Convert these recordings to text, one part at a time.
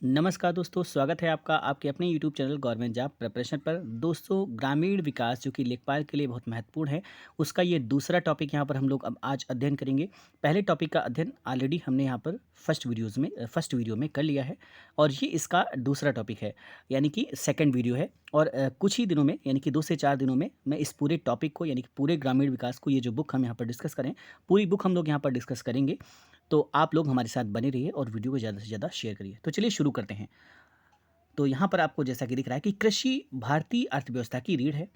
नमस्कार दोस्तों, स्वागत है आपका आपके अपने YouTube channel government job preparation पर। दोस्तों, ग्रामीण विकास जो कि लेखपाल के लिए बहुत महत्वपूर्ण है, उसका ये दूसरा टॉपिक यहाँ पर हम लोग अब आज अध्ययन करेंगे। पहले टॉपिक का अध्ययन ऑलरेडी हमने यहाँ पर फर्स्ट वीडियो में कर लिया है और ये इसका दूसरा टॉपिक है, यानी कि सेकंड वीडियो है। और कुछ ही दिनों में यानी कि 2 से 4 दिनों में मैं इस पूरे टॉपिक को यानी कि पूरे ग्रामीण विकास को, ये जो बुक हम यहाँ पर डिस्कस करें, पूरी बुक हम लोग यहाँ पर डिस्कस करेंगे। तो आप लोग हमारे साथ बने रहिए और वीडियो को ज़्यादा से ज़्यादा शेयर करिए। तो चलिए शुरू करते हैं। तो यहाँ पर आपको जैसा कि दिख रहा है कि कृषि भारतीय अर्थव्यवस्था की रीढ़ है।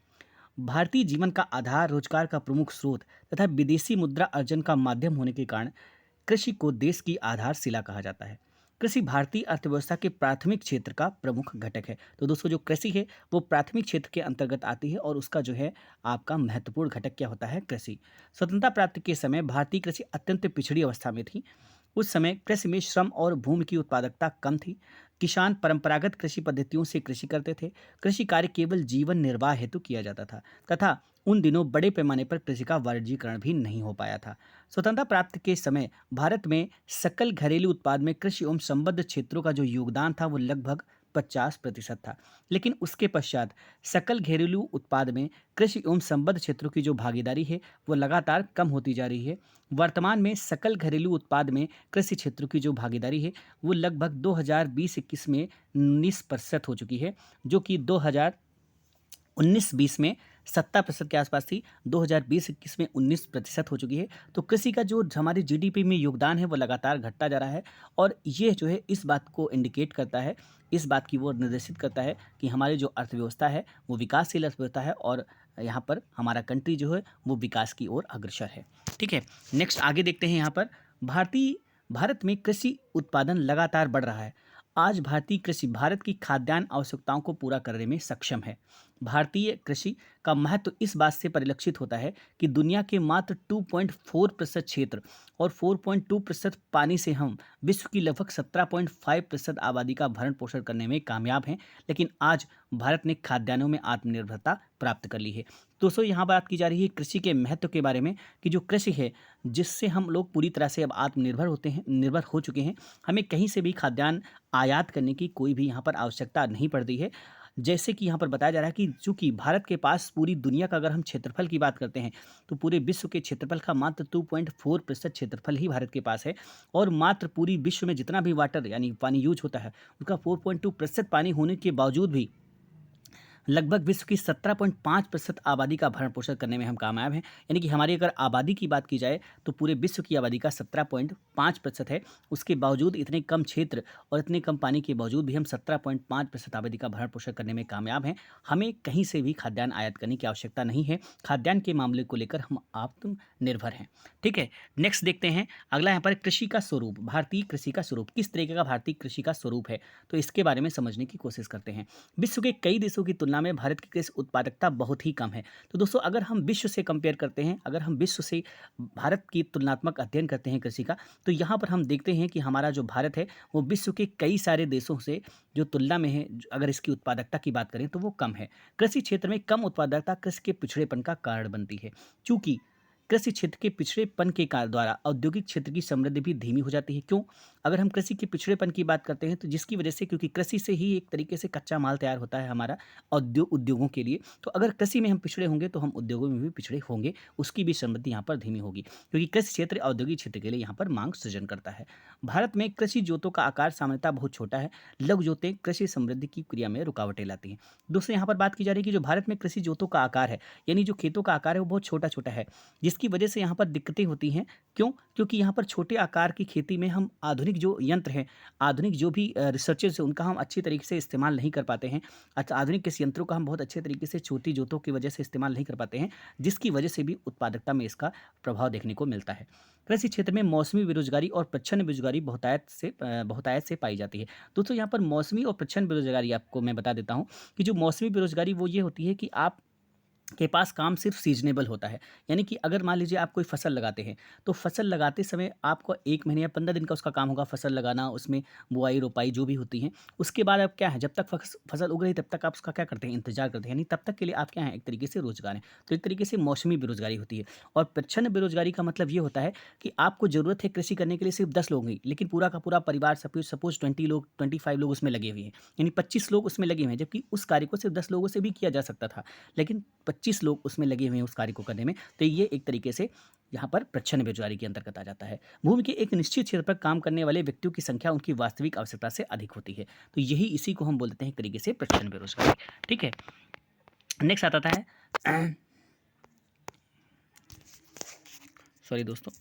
भारतीय जीवन का आधार, रोजगार का प्रमुख स्रोत तथा विदेशी मुद्रा अर्जन का माध्यम होने के कारण कृषि को देश की आधारशिला कहा जाता है। कृषि भारतीय अर्थव्यवस्था के प्राथमिक क्षेत्र का प्रमुख घटक है। तो दोस्तों, जो कृषि है वो प्राथमिक क्षेत्र के अंतर्गत आती है और उसका जो है आपका महत्वपूर्ण घटक क्या होता है? कृषि। स्वतंत्रता प्राप्ति के समय भारतीय कृषि अत्यंत पिछड़ी अवस्था में थी। उस समय कृषि में श्रम और भूमि की उत्पादकता कम थी। किसान परंपरागत कृषि पद्धतियों से कृषि करते थे। कृषि कार्य केवल जीवन निर्वाह हेतु किया जाता था तथा उन दिनों बड़े पैमाने पर कृषि का वाणिज्यीकरण भी नहीं हो पाया था। स्वतंत्रता प्राप्ति के समय भारत में सकल घरेलू उत्पाद में कृषि एवं संबद्ध क्षेत्रों का जो योगदान था वो लगभग 50% था। लेकिन उसके पश्चात सकल घरेलू उत्पाद में कृषि एवं संबद्ध क्षेत्रों की जो भागीदारी है वो लगातार कम होती जा रही है। वर्तमान में सकल घरेलू उत्पाद में कृषि क्षेत्र की जो भागीदारी है वो लगभग 2020-21 में 19% हो चुकी है, जो कि 2019-20 में 70% के आसपास थी। 2020-21 में 19% हो चुकी है। तो कृषि का जो हमारी जीडीपी में योगदान है वो लगातार घटता जा रहा है और ये जो है इस बात को इंडिकेट करता है, इस बात की ओर निर्देशित करता है कि हमारी जो अर्थव्यवस्था है वो विकासशील अर्थव्यवस्था है और यहाँ पर हमारा कंट्री जो है वो विकास की ओर अग्रसर है। ठीक है, नेक्स्ट आगे देखते हैं। यहाँ पर भारत में कृषि उत्पादन लगातार बढ़ रहा है। आज भारतीय कृषि भारत की खाद्यान्न आवश्यकताओं को पूरा करने में सक्षम है। भारतीय कृषि का महत्व इस बात से परिलक्षित होता है कि दुनिया के मात्र 2.4% क्षेत्र और 4.2% पानी से हम विश्व की लगभग 17.5% आबादी का भरण पोषण करने में कामयाब हैं। लेकिन आज भारत ने खाद्यान्नों में आत्मनिर्भरता प्राप्त कर ली है। दोस्तों, यहाँ बात की जा रही है कृषि के महत्व के बारे में कि जो कृषि है जिससे हम लोग पूरी तरह से अब आत्मनिर्भर निर्भर हो चुके हैं। हमें कहीं से भी खाद्यान्न आयात करने की कोई भी यहाँ पर आवश्यकता नहीं पड़ती है। जैसे कि यहाँ पर बताया जा रहा है कि चूंकि भारत के पास पूरी दुनिया का अगर हम क्षेत्रफल की बात करते हैं तो पूरे विश्व के क्षेत्रफल का मात्र 2.4% क्षेत्रफल ही भारत के पास है और मात्र पूरी विश्व में जितना भी वाटर यानी पानी यूज होता है उसका 4.2% पानी होने के बावजूद भी लगभग विश्व की 17.5% आबादी का भरण पोषण करने में हम कामयाब हैं। यानी कि हमारी अगर आबादी की बात की जाए तो पूरे विश्व की आबादी का 17.5% है। उसके बावजूद इतने कम क्षेत्र और इतने कम पानी के बावजूद भी हम 17.5% आबादी का भरण पोषण करने में कामयाब हैं। हमें कहीं से भी खाद्यान्न आयात करने की आवश्यकता नहीं है। खाद्यान्न के मामले को लेकर हम आत्मनिर्भर हैं। ठीक है, नेक्स्ट देखते हैं अगला। यहाँ पर कृषि का स्वरूप, भारतीय कृषि का स्वरूप किस तरीके का भारतीय कृषि का स्वरूप है, तो इसके बारे में समझने की कोशिश करते हैं। विश्व के कई देशों की तुलना में भारत की कृषि उत्पादकता बहुत ही कम है। तो दोस्तों, अगर हम विश्व से कंपेयर करते हैं, अगर हम विश्व से भारत की तुलनात्मक अध्ययन करते हैं कृषि का, तो यहाँ पर हम देखते हैं कि हमारा जो भारत है वो विश्व के कई सारे देशों से जो तुलना में है, अगर इसकी उत्पादकता की बात करें तो वो कम है। कृषि क्षेत्र में कम उत्पादकता कृषि के पिछड़ेपन का कारण बनती है। चूंकि कृषि क्षेत्र के पिछड़ेपन के कारण द्वारा औद्योगिक क्षेत्र की समृद्धि भी धीमी हो जाती है। क्यों? अगर हम कृषि के पिछड़ेपन की बात करते हैं तो जिसकी वजह से, क्योंकि कृषि से ही एक तरीके से कच्चा माल तैयार होता है हमारा उद्योगों के लिए। तो अगर कृषि में हम पिछड़े होंगे तो हम उद्योगों में भी पिछड़े होंगे, उसकी भी समृद्धि यहाँ पर धीमी होगी, क्योंकि कृषि क्षेत्र औद्योगिक क्षेत्र के लिए यहाँ पर मांग सृजन करता है। भारत में कृषि जोतों का आकार सामान्यतः बहुत छोटा है। लघु जोतें कृषि समृद्धि की क्रिया में रुकावटें लाती हैं। दोस्तों, यहाँ पर बात की जा रही है कि जो भारत में कृषि जोतों का आकार है, यानी जो खेतों का आकार है वो बहुत छोटा छोटा है, जिसकी वजह से यहाँ पर दिक्कतें होती हैं। क्यों? क्योंकि यहाँ पर छोटे आकार की खेती में हम आधुनिक जो यंत्र हैं, आधुनिक जो भी रिसर्चेज हैं उनका हम अच्छी तरीके से इस्तेमाल नहीं कर पाते हैं। अच्छा, आधुनिक कृषि यंत्रों का हम बहुत अच्छे तरीके से छोटी जोतों की वजह से इस्तेमाल नहीं कर पाते हैं, जिसकी वजह से भी उत्पादकता में इसका प्रभाव देखने को मिलता है। कृषि क्षेत्र में मौसमी बेरोजगारी और प्रच्छन्न बेरोजगारी बहुतायत से पाई जाती है। दोस्तों, यहाँ पर मौसमी और प्रच्छन्न बेरोजगारी आपको मैं बता देता हूँ कि जो मौसमी बेरोजगारी वो ये होती है कि आप के पास काम सिर्फ सीजनेबल होता है। यानी कि अगर मान लीजिए आप कोई फसल लगाते हैं, तो फसल लगाते समय आपको 1 महीने या 15 दिन का उसका काम होगा फसल लगाना, उसमें बुआई, रोपाई जो भी होती हैं। उसके बाद आप क्या है, जब तक फसल उग रही तब तक आप उसका क्या करते हैं, इंतज़ार करते हैं। यानी तब तक के लिए आप क्या हैं, एक तरीके से रोज़गार हैं। तो एक तरीके से मौसमी बेरोज़गारी होती है। और प्रच्छन्न बेरोज़गारी का मतलब ये होता है कि आपको ज़रूरत है कृषि करने के लिए सिर्फ 10 लोगों की, लेकिन पूरा का पूरा परिवार सपोज़ 20 लोग, 25 लोग उसमें लगे हुए हैं। यानी 25 लोग उसमें लगे हुए हैं, जबकि उस कार्य को सिर्फ 10 लोगों से भी किया जा सकता था। लेकिन 25 लोग उसमें लगे हुए हैं उस कार्य को करने में, तो ये एक तरीके से यहाँ पर प्रच्छन्न बेरोजगारी के अंतर्गत आ जाता है। भूमि के एक निश्चित क्षेत्र पर काम करने वाले व्यक्तियों की संख्या उनकी वास्तविक आवश्यकता से अधिक होती है। तो यही इसी को हम बोलते हैं एक तरीके से प्रच्छन्न बेरोजगारी। ठीक है, नेक्स्ट आता है सॉरी दोस्तों,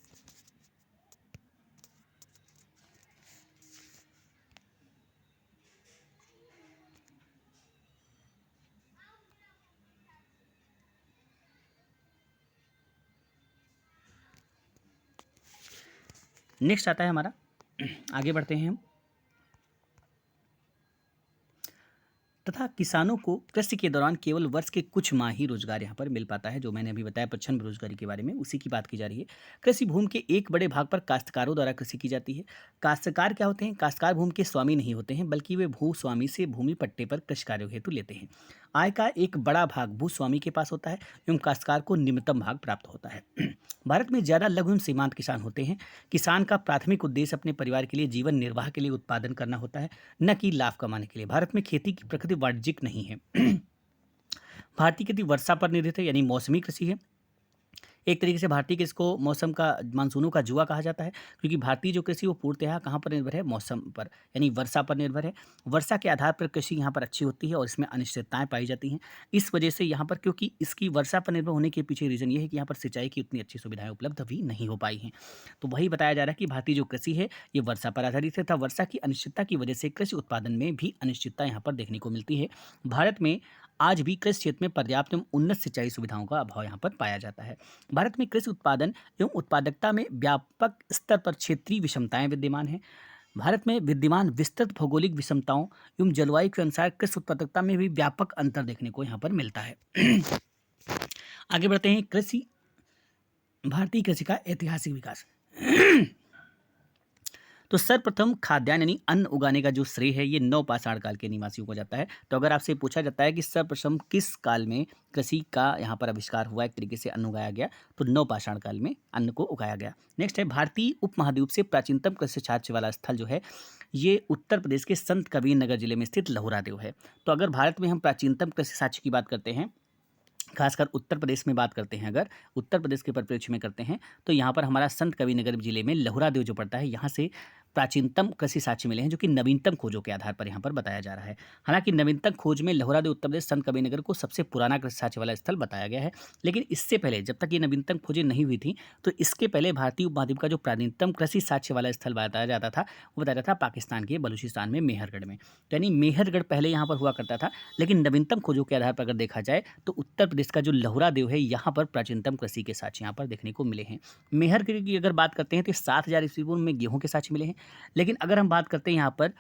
नेक्स्ट आता है हमारा, आगे बढ़ते हैं हम। तथा किसानों को कृषि के दौरान केवल वर्ष के कुछ माह ही रोजगार यहाँ पर मिल पाता है। जो मैंने अभी बताया प्रच्छन्न बेरोजगारी के बारे में, उसी की बात की जा रही है। कृषि भूमि के एक बड़े भाग पर काश्तकारों द्वारा कृषि की जाती है। काश्तकार क्या होते हैं? काश्तकार भूमि के स्वामी नहीं होते हैं, बल्कि वे भूस्वामी से भूमि पट्टे पर कृषि कार्यों हेतु लेते हैं। आय का एक बड़ा भाग भूस्वामी के पास होता है एवं काश्तकार को निम्नतम भाग प्राप्त होता है। भारत में ज़्यादा लघु एवं सीमांत किसान होते हैं। किसान का प्राथमिक उद्देश्य अपने परिवार के लिए जीवन निर्वाह के लिए उत्पादन करना होता है, न कि लाभ कमाने के लिए। भारत में खेती की प्रकृति वाणिज्यिक नहीं है। भारतीय खेती वर्षा पर निर्भर है, यानी मौसमी कृषि है। एक तरीके से भारतीय कृषि को मौसम का, मानसूनों का जुआ कहा जाता है, क्योंकि भारतीय जो कृषि वो पूर्णतः कहाँ पर निर्भर है? मौसम पर, यानी वर्षा पर निर्भर है। वर्षा के आधार पर कृषि यहाँ पर अच्छी होती है और इसमें अनिश्चितताएं पाई जाती हैं। इस वजह से यहाँ पर, क्योंकि इसकी वर्षा पर निर्भर होने के पीछे रीज़न ये है कि यहाँ पर सिंचाई की उतनी अच्छी सुविधाएं उपलब्ध अभी नहीं हो पाई हैं। तो वही बताया जा रहा है कि भारतीय जो कृषि है ये वर्षा पर आधारित है, तथा वर्षा की अनिश्चितता की वजह से कृषि उत्पादन में भी अनिश्चितता यहाँ पर देखने को मिलती है। भारत में आज भी कृषि क्षेत्र में पर्याप्त एवं उन्नत सिंचाई सुविधाओं का अभाव यहाँ पर पाया जाता है। भारत में कृषि उत्पादन एवं उत्पादकता में व्यापक स्तर पर क्षेत्रीय विषमताएं विद्यमान हैं। भारत में विद्यमान विस्तृत भौगोलिक विषमताओं एवं जलवायु के अनुसार कृषि उत्पादकता में भी व्यापक अंतर देखने को यहाँ पर मिलता है। आगे बढ़ते हैं, कृषि, भारतीय कृषि का ऐतिहासिक विकास। तो सर्वप्रथम खाद्यान्न यानी अन्न उगाने का जो श्रेय है ये नवपाषाण काल के निवासियों को जाता है। तो अगर आपसे पूछा जाता है कि सर्वप्रथम किस काल में कृषि का यहाँ पर आविष्कार हुआ, एक तरीके से अन्न उगाया गया, तो नवपाषाण काल में अन्न को उगाया गया। नेक्स्ट है, भारतीय उपमहाद्वीप से प्राचीनतम कृषि साक्ष्य वाला स्थल जो है ये उत्तर प्रदेश के संत कबीर नगर जिले में स्थित लहुरा देव है। तो अगर भारत में हम प्राचीनतम कृषि साक्ष्य की बात करते हैं, खासकर उत्तर प्रदेश में बात करते हैं, अगर उत्तर प्रदेश के परिप्रेक्ष्य में करते हैं, तो यहाँ पर हमारा संत कबीरनगर जिले में लहुरा देव जो पड़ता है, यहाँ से प्राचीनतम कृषि साक्ष्य मिले हैं, जो कि नवीनतम खोजों के आधार पर यहाँ पर बताया जा रहा है। हालांकि नवीनतम खोज में लहुरा देव उत्तर प्रदेश संत कबीरनगर को सबसे पुराना कृषि साक्ष्य वाला स्थल बताया गया है। लेकिन इससे पहले, जब तक ये नवीनतम खोजें नहीं हुई थी, तो इसके पहले भारतीय उपमहाद्वीप का जो प्राचीनतम कृषि साक्ष्य वाला स्थल बताया जाता था, वो बताया जाता था पाकिस्तान के बलूचिस्तान में मेहरगढ़ में। तो यानी मेहरगढ़ पहले यहाँ पर हुआ करता था, लेकिन नवीनतम खोजों के आधार पर अगर देखा जाए तो उत्तर प्रदेश का जो लहुरा देव है, यहाँ पर प्राचीनतम कृषि के साक्ष्य यहाँ पर देखने को मिले हैं। मेहरगढ़ की अगर बात करते हैं तो 7000 ईस्वी पूर्व में गेहूं के साक्ष्य मिले हैं। लेकिन अगर हम बात करते हैं यहाँ पर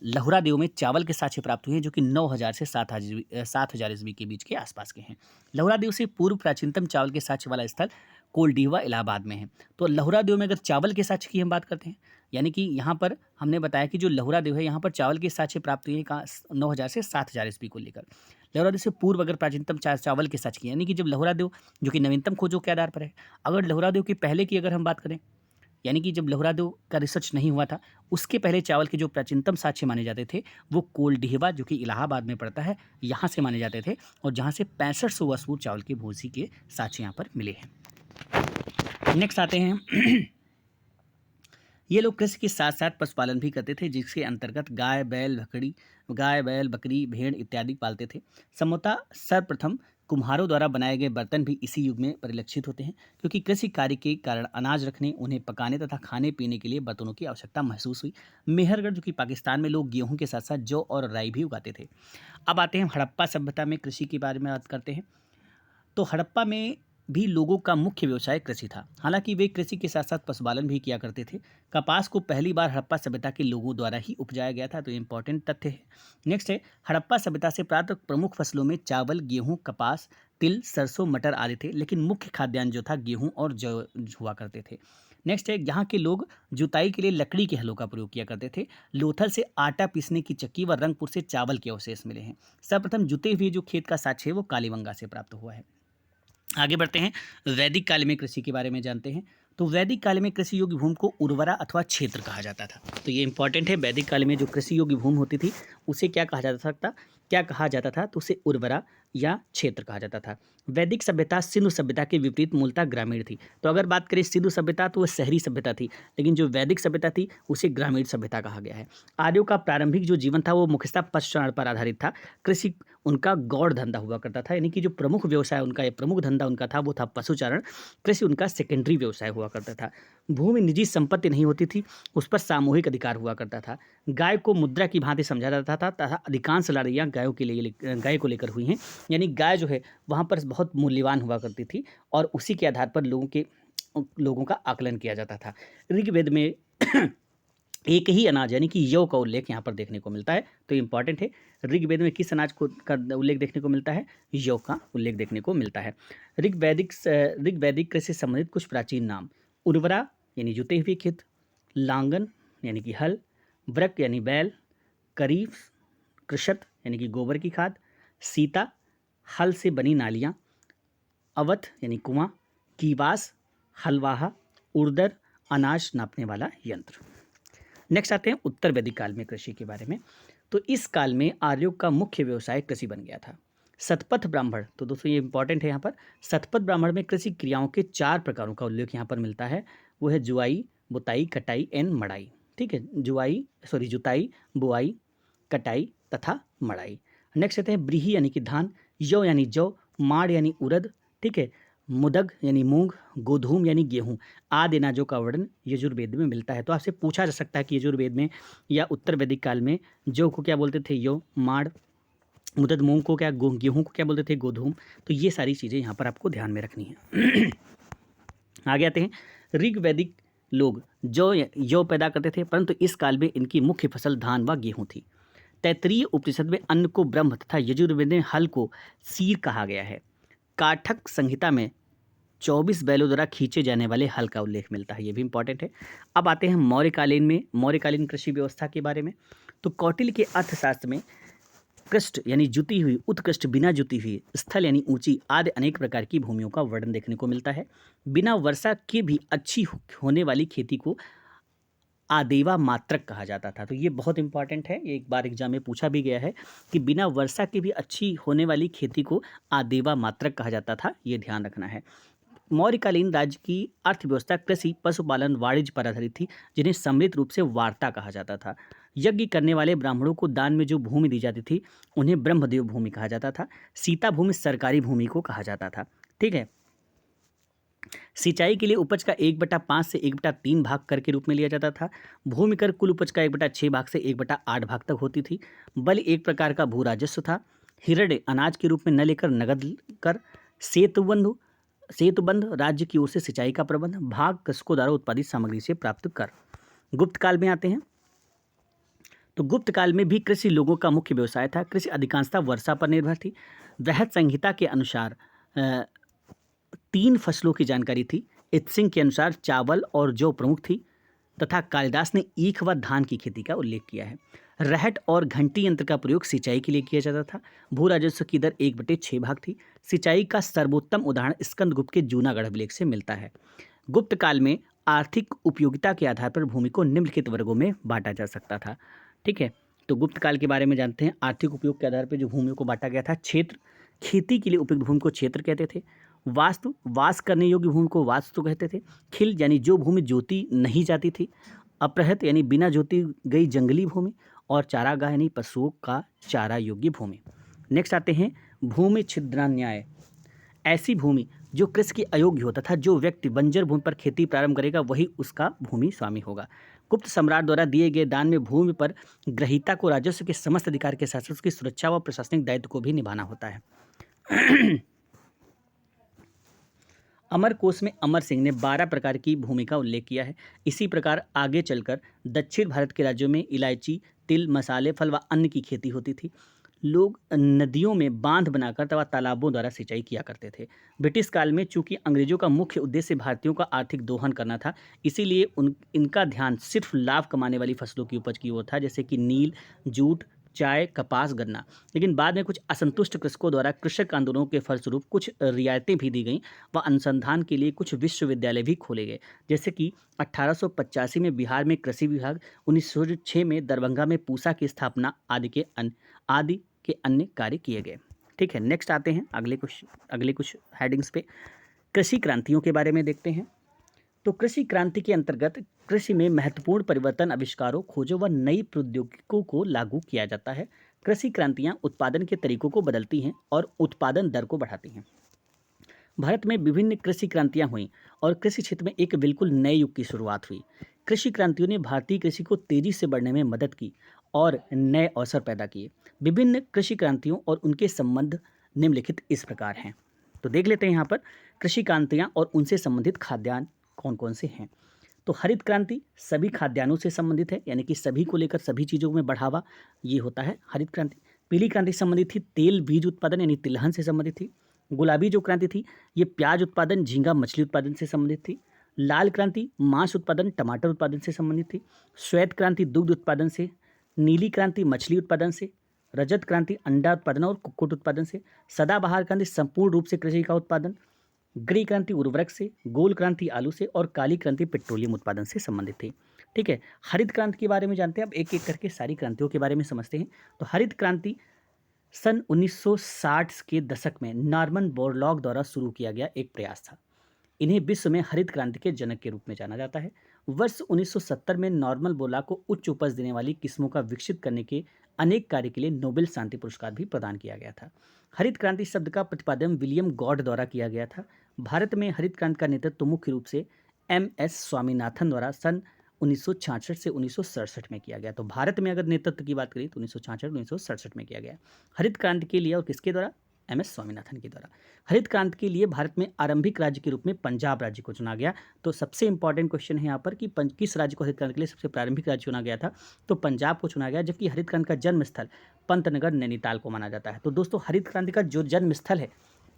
लहुरा देव में चावल के साक्ष्य प्राप्त हुए हैं, जो कि 9000 से 7000 ईस्वी के बीच के आसपास के हैं। लहुरा देव से पूर्व प्राचीनतम चावल के साक्ष्य वाला स्थल कोलडीवा इलाहाबाद में है। तो लहुरा देव में अगर चावल के साक्ष्य की हम बात करते हैं, यानी कि यहाँ पर हमने बताया कि जो लहुरा देव है यहाँ पर चावल के साक्ष्य प्राप्त हुए हैं 9000 से 7000 ईस्वी को लेकर। लहुरा देव से पूर्व अगर प्राचीनतम चावल के साक्ष्य की, यानी कि जब लहुरा देव जो कि नवीनतम खोजों के आधार पर है, अगर लहुरा देव के पहले की अगर हम बात करें, यानी कि जब लहुरा देव का रिसर्च नहीं हुआ था, उसके पहले चावल के जो प्राचीनतम साक्ष्य माने जाते थे वो कोलडीहवा जो कि इलाहाबाद में पड़ता है, यहाँ से माने जाते थे, और जहाँ से 6500 वर्ष पूर्व चावल की भूसी के साक्ष्य यहाँ पर मिले हैं। नेक्स्ट आते हैं, ये लोग कृषि के साथ साथ पशुपालन भी करते थे, जिसके अंतर्गत गाय बैल बकरी भेड़ इत्यादि पालते थे। संभवतः सर्वप्रथम कुम्हारों द्वारा बनाए गए बर्तन भी इसी युग में परिलक्षित होते हैं, क्योंकि कृषि कार्य के कारण अनाज रखने, उन्हें पकाने तथा खाने पीने के लिए बर्तनों की आवश्यकता महसूस हुई। मेहरगढ़ जो कि पाकिस्तान में लोग गेहूं के साथ साथ जौ और राई भी उगाते थे। अब आते हैं हड़प्पा सभ्यता में कृषि के बारे में बात करते हैं। तो हड़प्पा में भी लोगों का मुख्य व्यवसाय कृषि था। हालांकि वे कृषि के साथ साथ पशुपालन भी किया करते थे। कपास को पहली बार हड़प्पा सभ्यता के लोगों द्वारा ही उपजाया गया था, तो इंपॉर्टेंट तथ्य है। नेक्स्ट है, हड़प्पा सभ्यता से प्राप्त प्रमुख फसलों में चावल, गेहूं, कपास, तिल, सरसों, मटर आदि थे, लेकिन मुख्य खाद्यान्न जो था गेहूँ और जौ हुआ करते थे। नेक्स्ट है, यहाँ के लोग जुताई के लिए लकड़ी के हलों का प्रयोग किया करते थे। लोथल से आटा पीसने की चक्की व रंगपुर से चावल के अवशेष मिले हैं। सर्वप्रथम जुते हुए जो खेत का साक्ष्य है वो कालीबंगा से प्राप्त हुआ है। आगे बढ़ते हैं, वैदिक काल में कृषि के बारे में जानते हैं। तो वैदिक काल में कृषि योग्य भूमि को उर्वरा अथवा क्षेत्र कहा जाता था। तो ये इंपॉर्टेंट है, वैदिक काल में जो कृषि योग्य भूमि होती थी उसे क्या कहा जाता था, क्या कहा जाता था, तो उसे उर्वरा या क्षेत्र कहा जाता था। वैदिक सभ्यता सिंधु सभ्यता के विपरीत मूलतः ग्रामीण थी। तो अगर बात करें सिंधु सभ्यता तो वह शहरी सभ्यता थी, लेकिन जो वैदिक सभ्यता थी उसे ग्रामीण सभ्यता कहा गया है। आर्यों का प्रारंभिक जो जीवन था वो मुख्यतः पशुचारण पर आधारित था। कृषि उनका गौड़ धंधा हुआ करता था, यानी कि जो प्रमुख व्यवसाय उनका या प्रमुख धंधा उनका था वो था पशुचारण। कृषि उनका सेकेंडरी व्यवसाय हुआ करता था। भूमि निजी संपत्ति नहीं होती थी, उस पर सामूहिक अधिकार हुआ करता था। गाय को मुद्रा की भांति समझा जाता था तथा अधिकांश लड़ाइयाँ गाय को लेकर हुई हैं, यानी गाय जो है वहाँ पर बहुत मूल्यवान हुआ करती थी और उसी के आधार पर लोगों का आकलन किया जाता था। ऋग्वेद में एक ही अनाज यानी कि यौ का उल्लेख यहाँ पर देखने को मिलता है, तो इंपॉर्टेंट है। ऋग्वेद में किस अनाज को का उल्लेख देखने को मिलता है? यौ का उल्लेख देखने को मिलता है। ऋग्वैदिक कृषि से संबंधित कुछ प्राचीन नाम: उर्वरा यानी जुते हुए खेत, लांगन यानी कि हल, व्रक यानी बैल, करीफ कृषत यानी कि गोबर की खाद, सीता हल से बनी नालियाँ, अवध यानी कुआं, कीवास हलवाहा, उर्दर अनाज नापने वाला यंत्र। नेक्स्ट आते हैं उत्तर वैदिक काल में कृषि के बारे में। तो इस काल में आर्यों का मुख्य व्यवसाय कृषि बन गया था। शतपथ ब्राह्मण, तो दोस्तों ये इंपॉर्टेंट है यहाँ पर, शतपथ ब्राह्मण में कृषि क्रियाओं के 4 प्रकारों का उल्लेख यहाँ पर मिलता है। वो है जुआई, बुताई, कटाई एंड मड़ाई। ठीक है, जुताई, बुआई, कटाई तथा मड़ाई। नेक्स्ट आते हैं ब्रीही यानी कि धान, यौ यानी जौ, माड़ यानी उड़द, ठीक है, मुदग यानी मूंग, गोधूम यानी गेहूं आदि अनाजों का वर्णन यजुर्वेद में मिलता है। तो आपसे पूछा जा सकता है कि यजुर्वेद में या उत्तर वैदिक काल में जौ को क्या बोलते थे? यौ, माड़, मुदद मूंग को क्या, गेहूं को क्या बोलते थे? गोधूम। तो ये सारी चीज़ें यहाँ पर आपको ध्यान में रखनी है। आगे आते हैं, ऋग्वैदिक लोग जौ पैदा करते थे, परंतु इस काल में इनकी मुख्य फसल धान व गेहूँ थी। तैत्तरीय उपनिषद में अन्न को ब्रह्म तथा यजुर्वेद में हल को सीर कहा गया है। काठक संहिता में 24 बैलों द्वारा खींचे जाने वाले हल का उल्लेख मिलता है, ये भी इंपॉर्टेंट है। अब आते हैं मौर्यकालीन कृषि व्यवस्था के बारे में। तो कौटिल्य के अर्थशास्त्र में कृष्ट यानी जुती हुई, उत्कृष्ट बिना जुती हुई, स्थल यानी ऊंची आदि अनेक प्रकार की भूमियों का वर्णन देखने को मिलता है। बिना वर्षा के भी अच्छी होने वाली खेती को आदेवा मात्रक कहा जाता था। तो ये बहुत इंपॉर्टेंट है, ये एक बार एग्जाम में पूछा भी गया है कि बिना वर्षा के भी अच्छी होने वाली खेती को आदेवा मात्रक कहा जाता था, ये ध्यान रखना है। मौर्यकालीन राज्य की अर्थव्यवस्था कृषि, पशुपालन, वाणिज्य पर आधारित थी, जिन्हें सम्मिलित रूप से वार्ता कहा जाता था। यज्ञ करने वाले ब्राह्मणों को दान में जो भूमि दी जाती थी उन्हें ब्रह्मदेव भूमि कहा जाता था। सीता भूमि सरकारी भूमि को कहा जाता था। ठीक है, सिंचाई के लिए उपज का 1/5 से 1/3 भाग कर के रूप में लिया जाता था। भूमि कर कुल उपज का 1/6 भाग से 1/8 भाग तक होती थी। बलि एक प्रकार का भू राजस्व था। हिरण्य अनाज के रूप में न लेकर नगद कर। सेतुबंध राज्य की ओर से सिंचाई का प्रबंध। भाग कृषकों द्वारा उत्पादित सामग्री से प्राप्त कर। गुप्त काल में आते हैं, तो गुप्त काल में भी कृषि लोगों का मुख्य व्यवसाय था। कृषि अधिकांशतः वर्षा पर निर्भर थी। वृहत संहिता के अनुसार 3 फसलों की जानकारी थी। इत्सिंग के अनुसार चावल और जौ प्रमुख थी तथा कालिदास ने ईख व धान की खेती का उल्लेख किया है। रहट और घंटी यंत्र का प्रयोग सिंचाई के लिए किया जाता था। भू राजस्व की दर 1/6 भाग थी। सिंचाई का सर्वोत्तम उदाहरण स्कंदगुप्त के जूनागढ़ अभिलेख से मिलता है। गुप्त काल में आर्थिक उपयोगिता के आधार पर भूमि को निम्नलिखित वर्गों में बांटा जा सकता था। ठीक है, तो गुप्त काल के बारे में जानते हैं। आर्थिक उपयोग के आधार पर जो भूमि को बांटा गया था, क्षेत्र, खेती के लिए उपयुक्त भूमि को क्षेत्र कहते थे। वास्तु, वास करने योग्य भूमि को वास्तु कहते थे। खिल यानी जो भूमि जोती नहीं जाती थी। अपृहत यानी बिना जोती गई जंगली भूमि। और चारागाह यानी पशुओं का चारा योग्य भूमि। नेक्स्ट आते हैं भूमि छिद्रान्याय, ऐसी भूमि जो कृषि की अयोग्य हो तथा जो व्यक्ति बंजर भूमि पर खेती प्रारंभ करेगा वही उसका भूमि स्वामी होगा। गुप्त सम्राट द्वारा दिए गए दान में भूमि पर ग्रहीता को राजस्व के समस्त अधिकार के साथ उसकी सुरक्षा व प्रशासनिक दायित्व को भी निभाना होता है। अमर कोश में अमर सिंह ने 12 प्रकार की भूमि का उल्लेख किया है। इसी प्रकार आगे चलकर दक्षिण भारत के राज्यों में इलायची, तिल, मसाले, फल व अन्न की खेती होती थी। लोग नदियों में बांध बनाकर अथवा तालाबों द्वारा सिंचाई किया करते थे। ब्रिटिश काल में चूंकि अंग्रेजों का मुख्य उद्देश्य भारतीयों का आर्थिक दोहन करना था, इसीलिए इनका ध्यान सिर्फ लाभ कमाने वाली फसलों की उपज की ओर था, जैसे कि नील, जूट, चाय, कपास, गन्ना। लेकिन बाद में कुछ असंतुष्ट कृषकों द्वारा कृषक आंदोलनों के फलस्वरूप कुछ रियायतें भी दी गईं व अनुसंधान के लिए कुछ विश्वविद्यालय भी खोले गए, जैसे कि 1885 में बिहार में कृषि विभाग, 1906 में दरभंगा में पूसा की स्थापना आदि के अन्य कार्य किए गए। ठीक है, नेक्स्ट आते हैं अगले कुछ हेडिंग्स पे। कृषि क्रांतियों के बारे में देखते हैं। तो कृषि क्रांति के अंतर्गत कृषि में महत्वपूर्ण परिवर्तन, आविष्कारों, खोजों व नई प्रौद्योगिकियों को लागू किया जाता है। कृषि क्रांतियां उत्पादन के तरीकों को बदलती हैं और उत्पादन दर को बढ़ाती हैं। भारत में विभिन्न कृषि क्रांतियां हुईं और कृषि क्षेत्र में एक बिल्कुल नए युग की शुरुआत हुई। कृषि क्रांतियों ने भारतीय कृषि को तेजी से बढ़ने में मदद की और नए अवसर पैदा किए। विभिन्न कृषि क्रांतियों और उनके संबंध निम्नलिखित इस प्रकार हैं। तो देख लेते हैं यहाँ पर कृषि क्रांतियां और उनसे संबंधित खाद्यान्न कौन कौन से हैं। तो हरित क्रांति सभी खाद्यान्नों से संबंधित है, यानी कि सभी को लेकर सभी चीज़ों में बढ़ावा, ये होता है हरित क्रांति। पीली क्रांति से संबंधित थी तेल बीज उत्पादन यानी तिलहन से संबंधित थी। गुलाबी जो क्रांति थी ये प्याज उत्पादन, झींगा मछली उत्पादन से संबंधित थी। लाल क्रांति मांस उत्पादन, टमाटर उत्पादन से संबंधित थी। श्वेत क्रांति दुग्ध उत्पादन से। नीली क्रांति मछली उत्पादन से। रजत क्रांति अंडा उत्पादन और कुक्कुट उत्पादन से। सदाबहार क्रांति संपूर्ण रूप से कृषि का उत्पादन। ग्री क्रांति उर्वरक से। गोल क्रांति आलू से और काली क्रांति पेट्रोलियम उत्पादन से संबंधित थी। ठीक है, हरित क्रांति के बारे में जानते हैं। अब एक एक करके सारी क्रांतियों के बारे में समझते हैं। तो हरित क्रांति सन 1960 के दशक में नॉर्मन बोरलॉग द्वारा शुरू किया गया एक प्रयास था। इन्हें विश्व में हरित क्रांति के जनक के रूप में जाना जाता है। वर्ष 1970 में नॉर्मन बोरलॉग को उच्च उपज देने वाली किस्मों का विकसित करने के अनेक कार्य के लिए नोबेल शांति पुरस्कार भी प्रदान किया गया था। हरित क्रांति शब्द का प्रतिपादन विलियम गॉड द्वारा किया गया था। भारत में हरित क्रांति का नेतृत्व मुख्य रूप से MS स्वामीनाथन द्वारा सन 1966 से 1967 में किया गया। तो भारत में अगर नेतृत्व की बात करें तो 1966-1967 में किया गया। हरित क्रांति के लिए और किसके द्वारा? MS स्वामीनाथन के द्वारा। हरित क्रांति के लिए भारत में आरंभिक राज्य के रूप में पंजाब राज्य को चुना गया। तो सबसे इंपॉर्टेंट क्वेश्चन है यहाँ पर कि किस राज्य को हरित क्रांति के लिए सबसे प्रारंभिक राज्य चुना गया था? तो पंजाब को चुना गया, जबकि हरित क्रांति का जन्म स्थल पंतनगर नैनीताल को माना जाता है। तो दोस्तों हरित क्रांति का जो जन्म स्थल है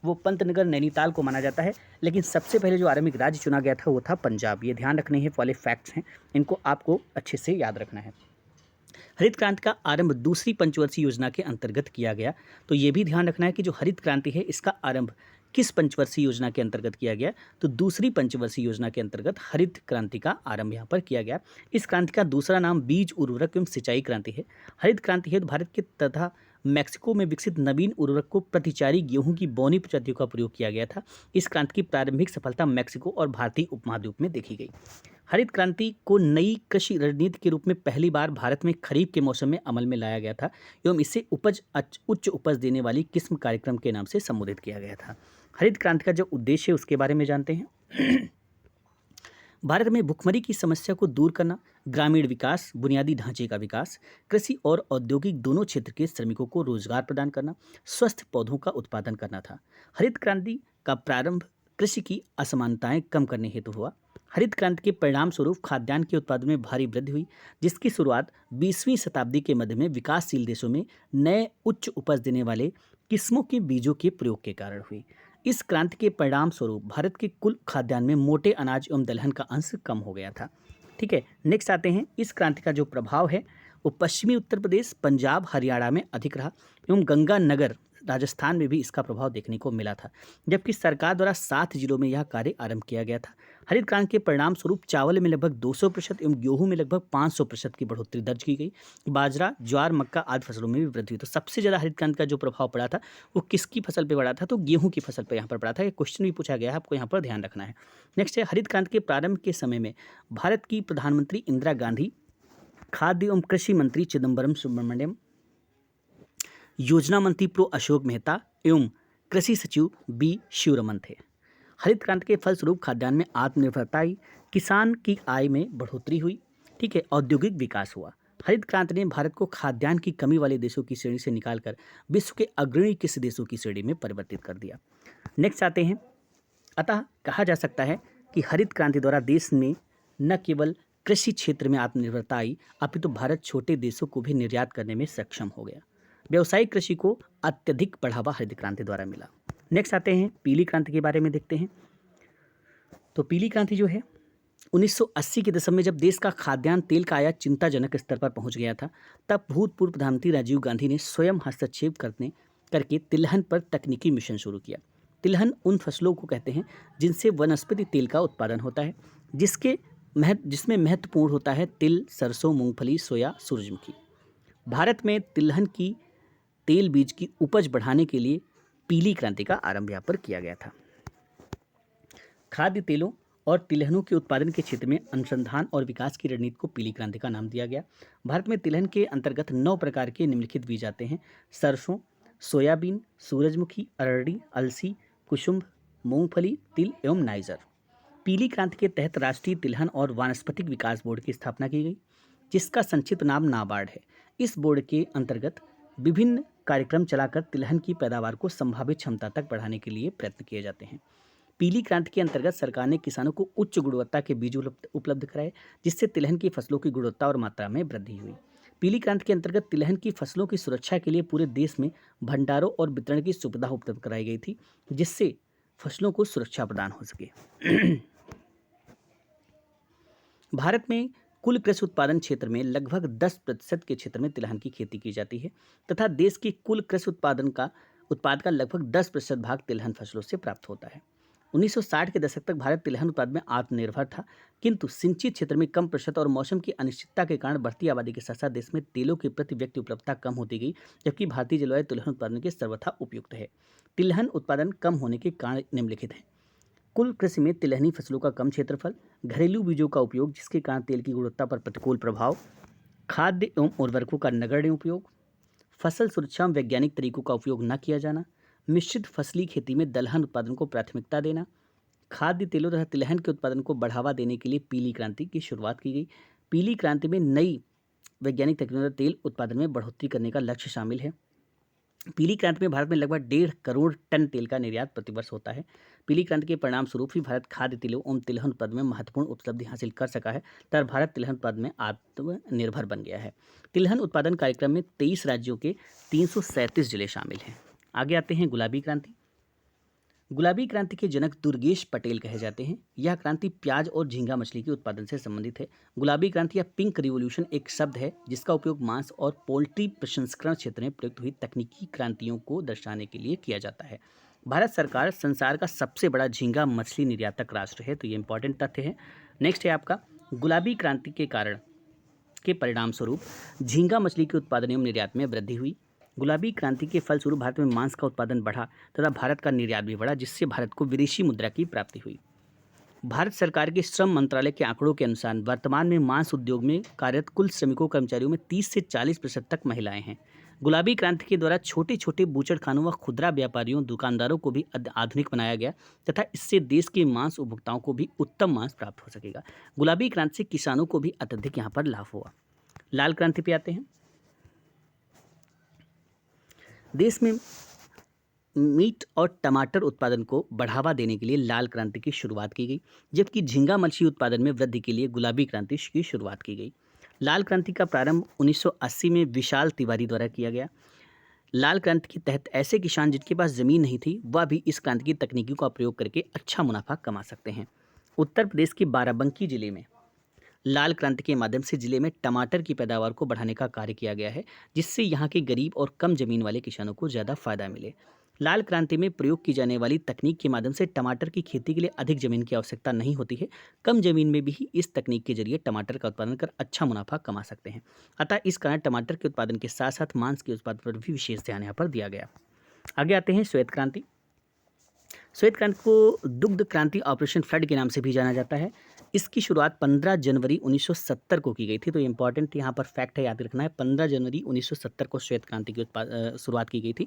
वो पंतनगर नैनीताल को माना जाता है, लेकिन सबसे पहले जो आरंभिक राज्य चुना गया था वो था पंजाब। ये ध्यान रखने वाले फैक्ट्स हैं, इनको आपको अच्छे से याद रखना है। हरित क्रांति का आरंभ दूसरी पंचवर्षीय योजना के अंतर्गत किया गया। तो ये भी ध्यान रखना है कि जो हरित क्रांति है इसका आरंभ किस पंचवर्षीय योजना के अंतर्गत किया गया? तो दूसरी पंचवर्षीय योजना के अंतर्गत हरित क्रांति का आरंभ यहाँ पर किया गया। इस क्रांति का दूसरा नाम बीज उर्वरक एवं सिंचाई क्रांति है। हरित क्रांति हेतु भारत के तथा मैक्सिको में विकसित नवीन उर्वरक को प्रतिचारी गेहूं की बौनी प्रजातियों का प्रयोग किया गया था। इस क्रांति की प्रारंभिक सफलता मैक्सिको और भारतीय उपमहाद्वीप में देखी गई। हरित क्रांति को नई कृषि रणनीति के रूप में पहली बार भारत में खरीफ के मौसम में अमल में लाया गया था एवं इसे उच्च उपज देने वाली किस्म कार्यक्रम के नाम से संबोधित किया गया था। हरित क्रांति का जो उद्देश्य है उसके बारे में जानते हैं। भारत में भुखमरी की समस्या को दूर करना, ग्रामीण विकास, बुनियादी ढांचे का विकास, कृषि और औद्योगिक दोनों क्षेत्र के श्रमिकों को रोजगार प्रदान करना, स्वस्थ पौधों का उत्पादन करना था। हरित क्रांति का प्रारंभ कृषि की असमानताएं कम करने हेतु हुआ। हरित क्रांति के परिणाम स्वरूप खाद्यान्न के उत्पादन में भारी वृद्धि हुई, जिसकी शुरुआत 20वीं शताब्दी के मध्य में विकासशील देशों में नए उच्च उपज देने वाले किस्मों के बीजों के प्रयोग के कारण हुई। इस क्रांति के परिणाम स्वरूप भारत के कुल खाद्यान्न में मोटे अनाज एवं दलहन का अंश कम हो गया था। ठीक है, नेक्स्ट आते हैं। इस क्रांति का जो प्रभाव है वो पश्चिमी उत्तर प्रदेश, पंजाब, हरियाणा में अधिक रहा एवं गंगानगर राजस्थान में भी इसका प्रभाव देखने को मिला था, जबकि सरकार द्वारा 7 जिलों में यह कार्य आरंभ किया गया था। हरित क्रांति के परिणाम स्वरूप चावल में लगभग 200% एवं गेहूं में लगभग 500% की बढ़ोतरी दर्ज की गई। बाजरा, ज्वार, मक्का आदि फसलों में भी वृद्धि हुई। तो सबसे ज़्यादा हरित क्रांति का जो प्रभाव पड़ा था वो किसकी फसल पर पड़ा था? तो गेहूं की फसल पर यहाँ पर पड़ा था। ये क्वेश्चन भी पूछा गया है, आपको यहाँ पर ध्यान रखना है। नेक्स्ट है, हरित क्रांति के प्रारंभ के समय में भारत की प्रधानमंत्री इंदिरा गांधी, खाद्य एवं कृषि मंत्री चिदम्बरम सुब्रमण्यम, योजना मंत्री प्रो अशोक मेहता एवं कृषि सचिव B शिवरमन थे। हरित क्रांति के फलस्वरूप खाद्यान्न में आत्मनिर्भरता आई, किसान की आय में बढ़ोतरी हुई। ठीक है, औद्योगिक विकास हुआ। हरित क्रांति ने भारत को खाद्यान्न की कमी वाले देशों की श्रेणी से निकालकर विश्व के अग्रणी कृषि देशों की श्रेणी में परिवर्तित कर दिया। नेक्स्ट आते हैं। अतः कहा जा सकता है कि हरित क्रांति द्वारा देश में न केवल कृषि क्षेत्र में आत्मनिर्भरता आई, अपितु भारत छोटे देशों को भी निर्यात करने में सक्षम हो गया। व्यावसायिक कृषि को अत्यधिक बढ़ावा हरित क्रांति द्वारा मिला। नेक्स्ट आते हैं पीली क्रांति के बारे में देखते हैं। तो पीली क्रांति जो है 1980 के दशक में जब देश का खाद्यान्न तेल का आयात चिंताजनक स्तर पर पहुंच गया था, तब भूतपूर्व प्रधानमंत्री राजीव गांधी ने स्वयं हस्तक्षेप करके तिलहन पर तकनीकी मिशन शुरू किया। तिलहन उन फसलों को कहते हैं जिनसे वनस्पति तेल का उत्पादन होता है, जिसमें महत्वपूर्ण होता है तिल, सरसों, मूंगफली, सोया, सूरजमुखी। भारत में तिलहन की तेल बीज की उपज बढ़ाने के लिए पीली क्रांति का आरंभ यहाँ पर किया गया था। खाद्य तेलों और तिलहनों के उत्पादन के क्षेत्र में अनुसंधान और विकास की रणनीति को पीली क्रांति का नाम दिया गया। भारत में तिलहन के अंतर्गत 9 प्रकार के निम्नलिखित बीज आते हैं: सरसों, सोयाबीन, सूरजमुखी, अरहरी, अलसी, कुसुम्भ, मूंगफली, तिल एवं नाइजर। पीली क्रांति के तहत राष्ट्रीय तिलहन और वानस्पतिक विकास बोर्ड की स्थापना की गई, जिसका संक्षिप्त नाम नाबार्ड है। इस बोर्ड के अंतर्गत विभिन्न कार्यक्रम चलाकर तिलहन की पैदावार को संभावित क्षमता तक बढ़ाने के लिए प्रयत्न किए जाते हैं। पीली क्रांति के अंतर्गत सरकार ने किसानों को उच्च गुणवत्ता के बीज उपलब्ध कराए, जिससे तिलहन की फसलों की गुणवत्ता और मात्रा में वृद्धि हुई। पीली क्रांति के अंतर्गत तिलहन की फसलों की सुरक्षा के लिए पूरे देश में भंडारों और वितरण की सुविधा उपलब्ध कराई गई थी, जिससे फसलों को सुरक्षा प्रदान हो सके। भारत में कुल कृषि उत्पादन क्षेत्र में लगभग 10% के क्षेत्र में तिलहन की खेती की जाती है तथा देश की कुल कृषि उत्पाद का लगभग 10% भाग तिलहन फसलों से प्राप्त होता है। 1960 के दशक तक भारत तिलहन उत्पादन में आत्मनिर्भर था, किंतु सिंचित क्षेत्र में कम प्रतिशत और मौसम की अनिश्चितता के कारण बढ़ती आबादी के साथ साथ देश में तेलों की प्रति व्यक्ति उपलब्धता कम होती गई, जबकि भारतीय जलवायु तिलहन उत्पादन के सर्वथा उपयुक्त है। तिलहन उत्पादन कम होने के कारण निम्नलिखित हैं: कुल कृषि में तिलहनी फसलों का कम क्षेत्रफल, घरेलू बीजों का उपयोग जिसके कारण तेल की गुणवत्ता पर प्रतिकूल प्रभाव, खाद्य एवं उर्वरकों का नगण्य उपयोग, फसल सुरक्षा में वैज्ञानिक तरीकों का उपयोग न किया जाना, मिश्रित फसली खेती में दलहन उत्पादन को प्राथमिकता देना, खाद्य तेलों तथा तिलहन के उत्पादन को बढ़ावा देने के लिए पीली क्रांति की शुरुआत की गई। पीली क्रांति में नई वैज्ञानिक तकनीकों से तेल उत्पादन में बढ़ोतरी करने का लक्ष्य शामिल है। पीली क्रांति में भारत में लगभग 1.5 करोड़ टन तेल का निर्यात प्रतिवर्ष होता है। पीली क्रांति के परिणाम स्वरूप ही भारत खाद्य तेलों एवं तिलहन उत्पादन में महत्वपूर्ण उपलब्धि हासिल कर सका है तथा भारत तिलहन उत्पादन में आत्मनिर्भर बन गया है। तिलहन उत्पादन कार्यक्रम में 23 राज्यों के 337 जिले शामिल हैं। आगे आते हैं गुलाबी क्रांति। गुलाबी क्रांति के जनक दुर्गेश पटेल कहे जाते हैं। यह क्रांति प्याज और झींगा मछली के उत्पादन से संबंधित है। गुलाबी क्रांति या पिंक रिवॉल्यूशन एक शब्द है जिसका उपयोग मांस और पोल्ट्री प्रसंस्करण क्षेत्र में प्रयुक्त हुई तकनीकी क्रांतियों को दर्शाने के लिए किया जाता है। भारत सरकार संसार का सबसे बड़ा झींगा मछली निर्यातक राष्ट्र है, तो ये इंपॉर्टेंट तथ्य है। नेक्स्ट है आपका गुलाबी क्रांति के परिणाम स्वरूप झींगा मछली के उत्पादन एवं निर्यात में वृद्धि हुई। गुलाबी क्रांति के फलस्वरूप भारत में मांस का उत्पादन बढ़ा तथा भारत का निर्यात भी बढ़ा, जिससे भारत को विदेशी मुद्रा की प्राप्ति हुई। भारत सरकार के श्रम मंत्रालय के आंकड़ों के अनुसार वर्तमान में मांस उद्योग में कार्यरत कुल श्रमिकों कर्मचारियों में 30 से 40% तक महिलाएं हैं। गुलाबी क्रांति के द्वारा छोटे छोटे बूचड़खानों व खुदरा व्यापारियों दुकानदारों को भी आधुनिक बनाया गया तथा इससे देश के मांस उपभोक्ताओं को भी उत्तम मांस प्राप्त हो सकेगा। गुलाबी क्रांति से किसानों को भी अत्यधिक यहाँ पर लाभ हुआ। लाल क्रांति पे आते हैं। देश में मीट और टमाटर उत्पादन को बढ़ावा देने के लिए लाल क्रांति की शुरुआत की गई, जबकि झींगा मछली उत्पादन में वृद्धि के लिए गुलाबी क्रांति की शुरुआत की गई। लाल क्रांति का प्रारंभ 1980 में विशाल तिवारी द्वारा किया गया। लाल क्रांति के तहत ऐसे किसान जिनके पास ज़मीन नहीं थी वह भी इस क्रांति की तकनीकों का प्रयोग करके अच्छा मुनाफा कमा सकते हैं। उत्तर प्रदेश के बाराबंकी जिले में लाल क्रांति के माध्यम से जिले में टमाटर की पैदावार को बढ़ाने का कार्य किया गया है, जिससे यहाँ के गरीब और कम जमीन वाले किसानों को ज़्यादा फायदा मिले। लाल क्रांति में प्रयोग की जाने वाली तकनीक के माध्यम से टमाटर की खेती के लिए अधिक जमीन की आवश्यकता नहीं होती है। कम जमीन में भी इस तकनीक के जरिए टमाटर का उत्पादन कर अच्छा मुनाफा कमा सकते हैं। अतः इस कारण टमाटर के उत्पादन के साथ साथ मांस के उत्पादन पर भी विशेष ध्यान यहाँ पर दिया गया। आगे आते हैं श्वेत क्रांति। श्वेत क्रांति को दुग्ध क्रांति ऑपरेशन फ्लड के नाम से भी जाना जाता है। इसकी शुरुआत 15 जनवरी 1970 को की गई थी, तो इंपॉर्टेंट यहाँ पर फैक्ट है, याद रखना है। 15 जनवरी 1970 को श्वेत क्रांति की शुरुआत की गई थी।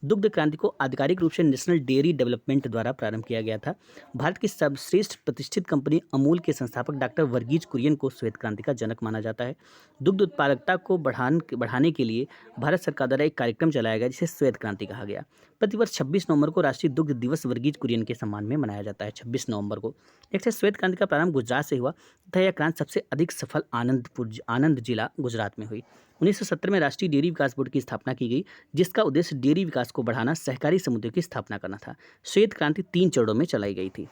दुग्ध क्रांति को आधिकारिक रूप से नेशनल डेयरी डेवलपमेंट द्वारा प्रारंभ किया गया था। भारत की सर्वश्रेष्ठ प्रतिष्ठित कंपनी अमूल के संस्थापक डॉक्टर वर्गीज कुरियन को श्वेत क्रांति का जनक माना जाता है। दुग्ध उत्पादकता को बढ़ाने के लिए भारत सरकार द्वारा एक कार्यक्रम चलाया गया जिसे श्वेत क्रांति कहा गया। प्रतिवर्ष 26 नवंबर को राष्ट्रीय दुग्ध दिवस वर्गीज कुरियन के सम्मान में मनाया जाता है, 26 नवंबर को। नेक्स्ट है श्वेत क्रांति का प्रारंभ गुजरात से हुआ तथा यह क्रांति सबसे अधिक सफल आनंद जिला गुजरात में हुई। 1970 में राष्ट्रीय डेयरी विकास बोर्ड की स्थापना की गई, जिसका उद्देश्य डेयरी विकास को बढ़ाना, सहकारी समितियों की स्थापना करना था। श्वेत क्रांति 3 चरणों में चलाई गई थी।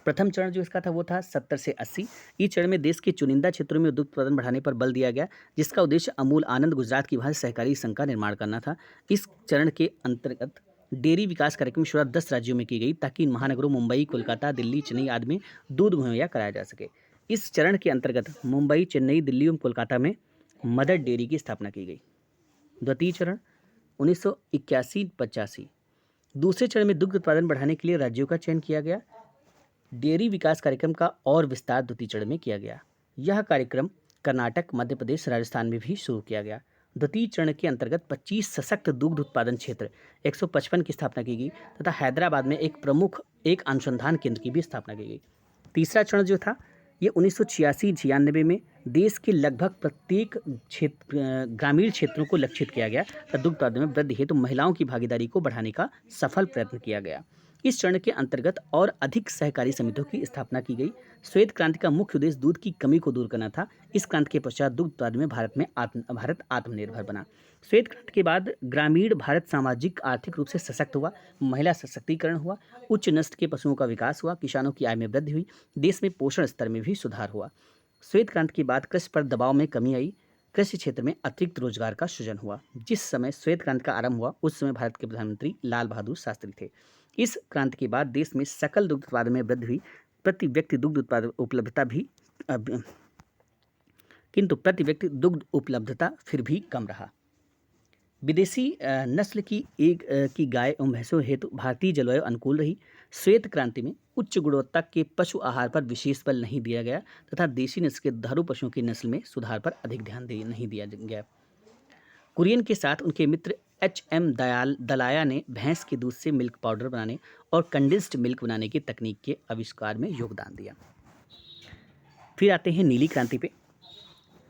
प्रथम चरण जो इसका था वो था 70 से 80। इस चरण में देश के चुनिंदा क्षेत्रों में दुग्ध उत्पादन बढ़ाने पर बल दिया गया, जिसका उद्देश्य अमूल आनंद गुजरात की भांति सहकारी संघ का निर्माण करना था। इस चरण के अंतर्गत डेयरी विकास कार्यक्रम की शुरुआत 10 राज्यों में की गई, ताकि इन महानगरों मुंबई, कोलकाता, दिल्ली, चेन्नई आदि में दूध मुहैया कराया जा सके। इस चरण के अंतर्गत मुंबई, चेन्नई, दिल्ली एवं कोलकाता में मदर डेयरी की स्थापना की गई। द्वितीय चरण 1981-85। दूसरे चरण में दुग्ध उत्पादन बढ़ाने के लिए राज्यों का चयन किया गया। डेयरी विकास कार्यक्रम का और विस्तार द्वितीय चरण में किया गया। यह कार्यक्रम कर्नाटक, मध्य प्रदेश, राजस्थान में भी शुरू किया गया। द्वितीय चरण के अंतर्गत 25 सशक्त दुग्ध उत्पादन क्षेत्र 155 की स्थापना की गई तथा हैदराबाद में एक अनुसंधान केंद्र की भी स्थापना की गई। तीसरा चरण जो था ये 1986-96 में देश के लगभग प्रत्येक ग्रामीण क्षेत्रों को लक्षित किया गया तथा दुग्ध उत्पादन में वृद्धि हेतु महिलाओं की भागीदारी को बढ़ाने का सफल प्रयत्न किया गया। इस चरण के अंतर्गत और अधिक सहकारी समितियों की स्थापना की गई। श्वेत क्रांति का मुख्य उद्देश्य दूध की कमी को दूर करना था। इस क्रांति के पश्चात दुग्ध उत्पादन में भारत आत्मनिर्भर बना। श्वेत क्रांति के बाद ग्रामीण भारत सामाजिक आर्थिक रूप से सशक्त हुआ, महिला सशक्तिकरण हुआ, उच्च नस्ल के पशुओं का विकास हुआ, किसानों की आय में वृद्धि हुई, देश में पोषण स्तर में भी सुधार हुआ। श्वेत क्रांति के बाद कृषि पर दबाव में कमी आई, कृषि क्षेत्र में अतिरिक्त रोजगार का सृजन हुआ। जिस समय श्वेत क्रांति का आरंभ हुआ उस समय भारत के प्रधानमंत्री लाल बहादुर शास्त्री थे। इस क्रांति के बाद देश में सकल दुग्ध उत्पादन में वृद्धि हुई, प्रति व्यक्ति दुग्ध उत्पादन उपलब्धता भी किंतु प्रति व्यक्ति दुग्ध उपलब्धता फिर भी कम रहा। विदेशी नस्ल की गाय एवं भैंसों हेतु भारतीय जलवायु अनुकूल रही। श्वेत क्रांति में उच्च गुणवत्ता के पशु आहार पर विशेष बल नहीं दिया गया तथा देशी नस्ल के दुधारू पशुओं की नस्ल में सुधार पर अधिक ध्यान नहीं दिया गया। कुरियन के साथ उनके मित्र HM दलाया ने भैंस के दूध से मिल्क पाउडर बनाने और कंडेंस्ड मिल्क बनाने की तकनीक के आविष्कार में योगदान दिया। फिर आते हैं नीली क्रांति पे।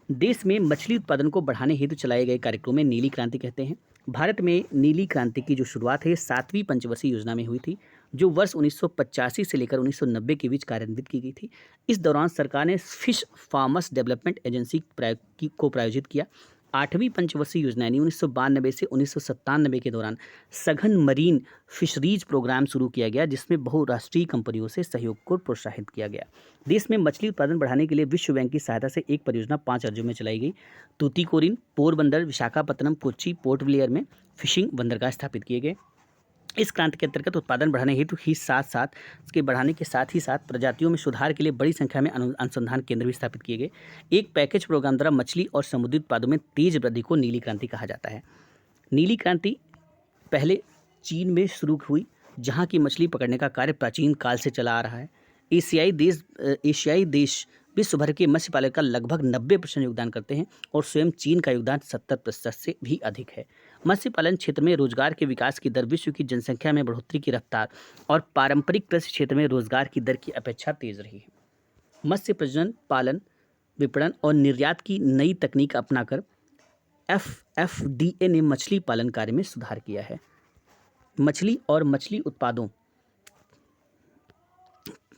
देश में मछली उत्पादन को बढ़ाने हेतु चलाए गए कार्यक्रम में नीली क्रांति कहते हैं। भारत में नीली क्रांति की जो शुरुआत है 7वीं पंचवर्षीय योजना में हुई थी, जो वर्ष 1985 से लेकर 1990 के बीच कार्यान्वित की गई थी। इस दौरान सरकार ने फिश फार्मर्स डेवलपमेंट एजेंसी को प्रायोजित किया। 8वीं पंचवर्षीय योजना यानी 1992 से 1997 के दौरान सघन मरीन फिशरीज प्रोग्राम शुरू किया गया, जिसमें बहुराष्ट्रीय कंपनियों से सहयोग को प्रोत्साहित किया गया। देश में मछली उत्पादन बढ़ाने के लिए विश्व बैंक की सहायता से एक परियोजना 5 राज्यों में चलाई गई। तूतीकोरिन, पोरबंदर, विशाखापत्तनम, कोच्चि, पोर्ट ब्लेयर में फिशिंग बंदरगाह स्थापित किए गए। इस क्रांति के अंतर्गत उत्पादन बढ़ाने हेतु ही बढ़ाने के साथ ही प्रजातियों में सुधार के लिए बड़ी संख्या में अनुसंधान केंद्र भी स्थापित किए गए। एक पैकेज प्रोग्राम द्वारा मछली और समुद्री उत्पादों में तेज वृद्धि को नीली क्रांति कहा जाता है। नीली क्रांति पहले चीन में शुरू हुई, जहाँ की मछली पकड़ने का कार्य प्राचीन काल से चला आ रहा है। एशियाई देश विश्व भर के मत्स्य पालन का लगभग 90% योगदान करते हैं और स्वयं चीन का योगदान 70% से भी अधिक है। मत्स्य पालन क्षेत्र में रोजगार के विकास की दर विश्व की जनसंख्या में बढ़ोतरी की रफ्तार और पारंपरिक कृषि क्षेत्र में रोजगार की दर की अपेक्षा तेज रही है। मत्स्य प्रजनन, पालन, विपणन और निर्यात की नई तकनीक अपनाकर FFDA ने मछली पालन कार्य में सुधार किया है। मछली और मछली उत्पादों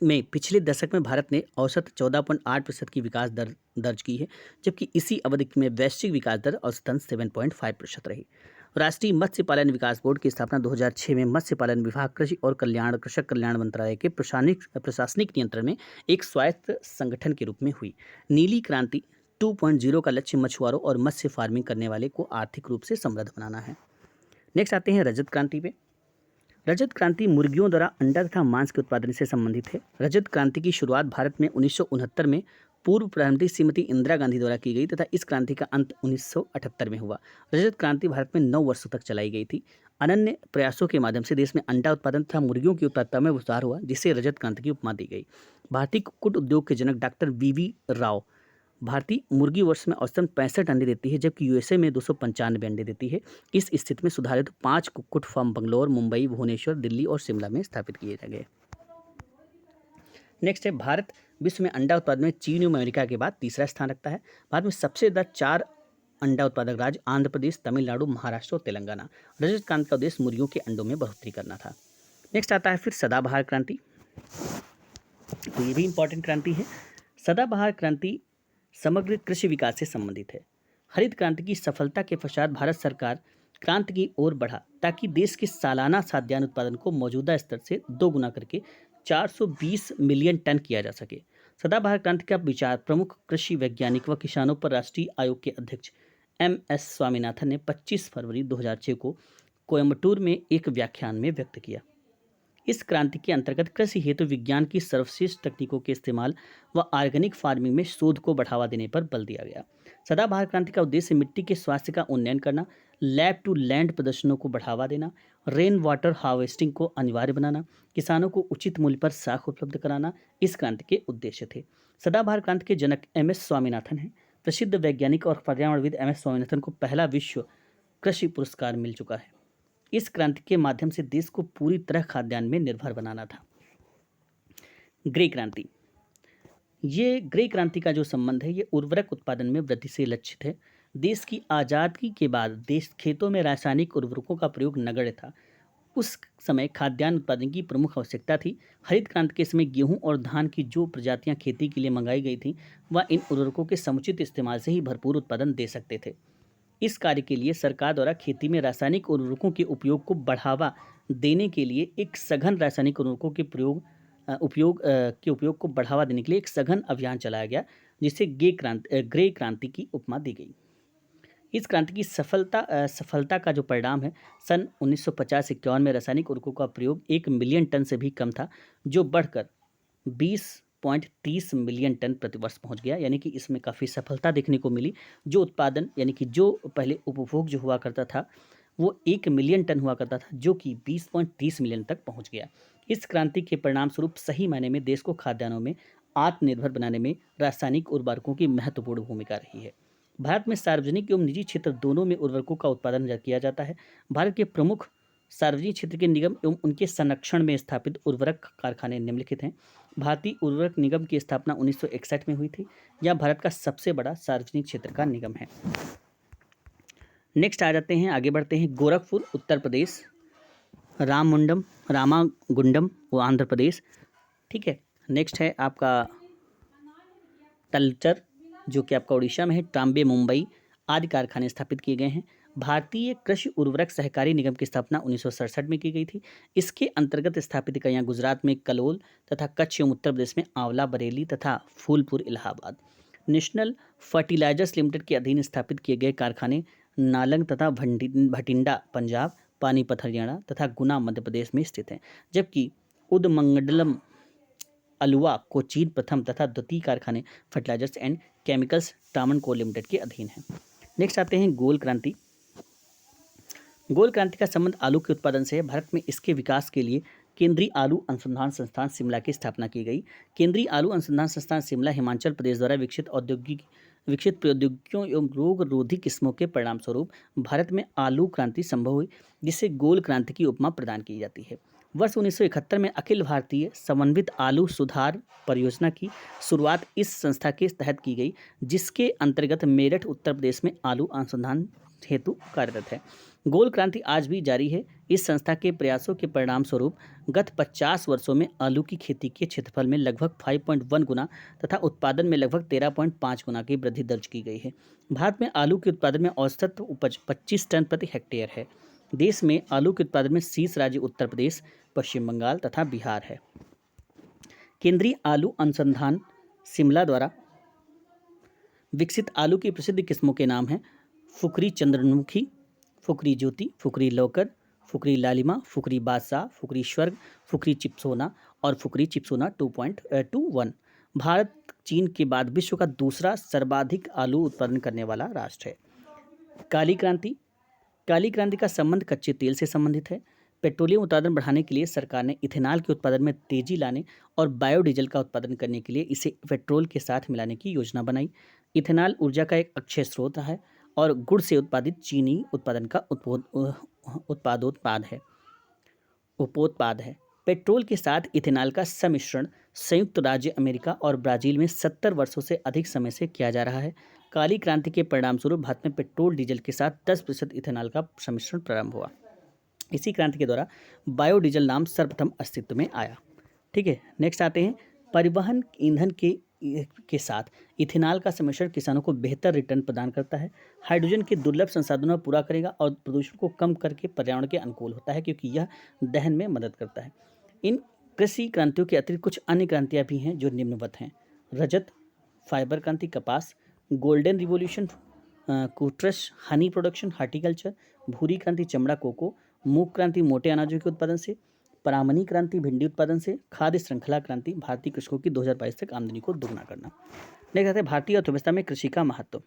में पिछले दशक में भारत ने औसत 14.8% की विकास दर दर्ज की है, जबकि इसी अवधि में वैश्विक विकास दर औसतन 7.5% रही। राष्ट्रीय मत्स्य पालन विकास बोर्ड की स्थापना 2006 में मत्स्य पालन विभाग कृषक कल्याण मंत्रालय के प्रशासनिक नियंत्रण में एक स्वायत्त संगठन के रूप में हुई। नीली क्रांति 2.0 का लक्ष्य मछुआरों और मत्स्य फार्मिंग करने वाले को आर्थिक रूप से समृद्ध बनाना है। नेक्स्ट आते हैं रजत क्रांति पे। रजत क्रांति मुर्गियों द्वारा अंडा तथा मांस के उत्पादन से संबंधित है। रजत क्रांति की शुरुआत भारत में 1969 में पूर्व प्रधानमंत्री श्रीमती इंदिरा गांधी द्वारा की गई तथा इस क्रांति का अंत 1978 में हुआ। रजत क्रांति भारत में 9 वर्षों तक चलाई गई थी। अनन्य प्रयासों के माध्यम से देश में अंडा उत्पादन तथा मुर्गियों की उत्पादकता में सुधार हुआ, जिसे रजत क्रांति की उपमा दी गई। भारतीय कुक्कुट उद्योग के जनक डॉक्टर VV राव भारतीय मुर्गी वर्ष में औसतन 65 अंडे देती है, जबकि USA में 295 अंडे देती है। इस स्थिति में सुधारित 5 कुक्कुट फार्म बंगलौर, मुंबई, भुवनेश्वर, दिल्ली और शिमला में स्थापित किए गए। नेक्स्ट है भारत विश्व में अंडा उत्पादन में चीन एवं अमेरिका के बाद तीसरा स्थान रखता है। भारत में सबसे ज़्यादा 4 अंडा उत्पादक राज्य आंध्र प्रदेश, तमिलनाडु, महाराष्ट्र और तेलंगाना। रजत क्रांति का उद्देश्य मुर्गियों के अंडों में बढ़ोतरी करना था। नेक्स्ट आता है फिर सदाबहार क्रांति। तो ये भी इंपॉर्टेंट क्रांति है। सदाबहार क्रांति समग्र कृषि विकास से संबंधित है। हरित क्रांति की सफलता के पश्चात भारत सरकार क्रांति की ओर बढ़ा ताकि देश के सालाना खाद्यान्न उत्पादन को मौजूदा स्तर से 2 गुना करके 420 मिलियन टन किया जा सके। सदाबहार क्रांति का विचार प्रमुख कृषि वैज्ञानिक व किसानों पर राष्ट्रीय आयोग के अध्यक्ष MS स्वामीनाथन ने 25 फरवरी 2006 को कोयम्बटूर में एक व्याख्यान में व्यक्त किया। इस क्रांति के अंतर्गत कृषि हेतु विज्ञान की सर्वश्रेष्ठ तकनीकों के इस्तेमाल व ऑर्गेनिक फार्मिंग में शोध को बढ़ावा देने पर बल दिया गया। सदाबहार क्रांति का उद्देश्य मिट्टी के स्वास्थ्य का उन्नयन करना, लैब टू लैंड प्रदर्शनों को बढ़ावा देना, रेन वाटर हार्वेस्टिंग को अनिवार्य बनाना, किसानों को उचित मूल्य पर साख उपलब्ध कराना इस क्रांति के उद्देश्य थे। सदाबहार क्रांति के जनक MS स्वामीनाथन हैं। प्रसिद्ध वैज्ञानिक और पर्यावरणविद MS स्वामीनाथन को पहला विश्व कृषि पुरस्कार मिल चुका है। इस क्रांति के माध्यम से देश को पूरी तरह खाद्यान्न में निर्भर बनाना था। ग्रे क्रांति, ये ग्रे क्रांति का जो संबंध है ये उर्वरक उत्पादन में वृद्धि से लक्षित है। देश की आज़ादी के बाद देश खेतों में रासायनिक उर्वरकों का प्रयोग नगण्य था। उस समय खाद्यान्न उत्पादन की प्रमुख आवश्यकता थी। हरित क्रांति के समय गेहूं और धान की जो प्रजातियां खेती के लिए मंगाई गई थी वह इन उर्वरकों के समुचित इस्तेमाल से ही भरपूर उत्पादन दे सकते थे। इस कार्य के लिए सरकार द्वारा खेती में रासायनिक उर्वरकों के उपयोग को बढ़ावा देने के लिए एक सघन रासायनिक उर्वरकों के उपयोग को बढ़ावा देने के लिए एक सघन अभियान चलाया गया, जिसे ग्रे क्रांति की उपमा दी गई। इस क्रांति की सफलता का जो परिणाम है, सन 1950-51 में रासायनिक उर्वरकों का प्रयोग 1 मिलियन टन से भी कम था, जो बढ़कर 20.30 मिलियन टन प्रतिवर्ष पहुंच गया। यानी कि इसमें काफ़ी सफलता देखने को मिली। जो उत्पादन यानी कि जो पहले उपभोग जो हुआ करता था वो 1 मिलियन टन हुआ करता था, जो कि 20.30 मिलियन तक पहुंच गया। इस क्रांति के परिणाम स्वरूप सही मायने में देश को खाद्यान्नों में आत्मनिर्भर बनाने में रासायनिक उर्वरकों की महत्वपूर्ण भूमिका रही है। भारत में सार्वजनिक एवं निजी क्षेत्र दोनों में उर्वरकों का उत्पादन किया जाता है। भारत के प्रमुख सार्वजनिक क्षेत्र के निगम एवं उनके संरक्षण में स्थापित उर्वरक कारखाने निम्नलिखित हैं। भारतीय उर्वरक निगम की स्थापना 1961 में हुई थी। यह भारत का सबसे बड़ा सार्वजनिक क्षेत्र का निगम है। नेक्स्ट आ जाते हैं, आगे बढ़ते हैं। गोरखपुर उत्तर प्रदेश, रामागुंडम वो आंध्र प्रदेश। ठीक है। नेक्स्ट है आपका तलचर जो कि आपका उड़ीसा में है। ट्राम्बे मुंबई आदि कारखाने स्थापित किए गए हैं। भारतीय कृषि उर्वरक सहकारी निगम की स्थापना 1967 में की गई थी। इसके अंतर्गत स्थापित इकाइयाँ गुजरात में कलोल तथा कच्छ एवं उत्तर प्रदेश में आंवला बरेली तथा Phulpur Allahabad. National fertilizers limited के अधीन स्थापित किए गए कारखाने नालंग तथा भटिंडा पंजाब, पानीपत हरियाणा तथा गुना मध्य प्रदेश में स्थित हैं। जबकि उदमंडलम अलुआ कोचीन प्रथम तथा द्वितीय कारखाने fertilizers and chemicals Travancore limited के अधीन हैं। नेक्स्ट आते हैं गोल क्रांति। गोल क्रांति का संबंध आलू के उत्पादन से है। भारत में इसके विकास के लिए केंद्रीय आलू अनुसंधान संस्थान शिमला की स्थापना की गई। केंद्रीय आलू अनुसंधान संस्थान शिमला हिमाचल प्रदेश द्वारा विकसित प्रौद्योगिकियों एवं रोग रोधी किस्मों के परिणाम स्वरूप भारत में आलू क्रांति संभव हुई, जिसे गोल क्रांति की उपमा प्रदान की जाती है। वर्ष 1971 में अखिल भारतीय समन्वित आलू सुधार परियोजना की शुरुआत इस संस्था के तहत की गई, जिसके अंतर्गत मेरठ उत्तर प्रदेश में आलू अनुसंधान हेतु कार्यरत है। गोल क्रांति आज भी जारी है। इस संस्था के प्रयासों के परिणाम स्वरूप गत 50 वर्षों में आलू की खेती के क्षेत्रफल में लगभग 5.1 गुना तथा उत्पादन में लगभग 13.5 गुना की वृद्धि दर्ज की गई है। भारत में आलू के उत्पादन में औसत उपज 25 टन प्रति हेक्टेयर है। देश में आलू के उत्पादन में शीर्ष राज्य उत्तर प्रदेश, पश्चिम बंगाल तथा बिहार है। केंद्रीय आलू अनुसंधान शिमला द्वारा विकसित आलू की प्रसिद्ध किस्मों के नाम हैं फुकरी चंद्रमुखी, फुकरी ज्योति, फुकरी लौकर, फुकरी लालिमा, फुकरी बादशाह, फुकरी स्वर्ग, फुकरी चिप्सोना और फुकरी चिप्सोना 2.21। भारत चीन के बाद विश्व का दूसरा सर्वाधिक आलू उत्पादन करने वाला राष्ट्र है। काली क्रांति। काली क्रांति का संबंध कच्चे तेल से संबंधित है। पेट्रोलियम उत्पादन बढ़ाने के लिए सरकार ने इथेनॉल के उत्पादन में तेजी लाने और बायोडीजल का उत्पादन करने के लिए इसे पेट्रोल के साथ मिलाने की योजना बनाई। इथेनॉल ऊर्जा का एक अक्षय स्रोत है और गुड़ से उत्पादित चीनी उत्पादन का उपोत्पाद है। पेट्रोल के साथ इथेनॉल का सम्मिश्रण संयुक्त राज्य अमेरिका और ब्राज़ील में 70 वर्षों से अधिक समय से किया जा रहा है। काली क्रांति के परिणाम स्वरूप भारत में पेट्रोल डीजल के साथ 10% इथेनॉल का सम्मिश्रण प्रारंभ हुआ। इसी क्रांति के द्वारा बायोडीजल नाम सर्वप्रथम अस्तित्व में आया। ठीक है। नेक्स्ट आते हैं परिवहन ईंधन के साथ इथेनॉल का सम्मिश्रण किसानों को बेहतर रिटर्न प्रदान करता है। हाइड्रोजन के दुर्लभ संसाधनों को पूरा करेगा और प्रदूषण को कम करके पर्यावरण के अनुकूल होता है, क्योंकि यह दहन में मदद करता है। इन कृषि क्रांतियों के अतिरिक्त कुछ अन्य क्रांतियाँ भी हैं जो निम्नवत हैं: रजत, फाइबर क्रांति, कपास, गोल्डन रिवॉल्यूशन, कोटरस, हनी प्रोडक्शन, हार्टिकल्चर, भूरी क्रांति, चमड़ा, कोको, मूंग क्रांति, मोटे अनाजों के उत्पादन से, परामनी क्रांति, भिंडी उत्पादन से, खाद्य श्रृंखला क्रांति, भारतीय कृषकों की 2022 तक आमदनी को दोगुना करना। नेक्स्ट आता है भारतीय अर्थव्यवस्था में कृषि का महत्व।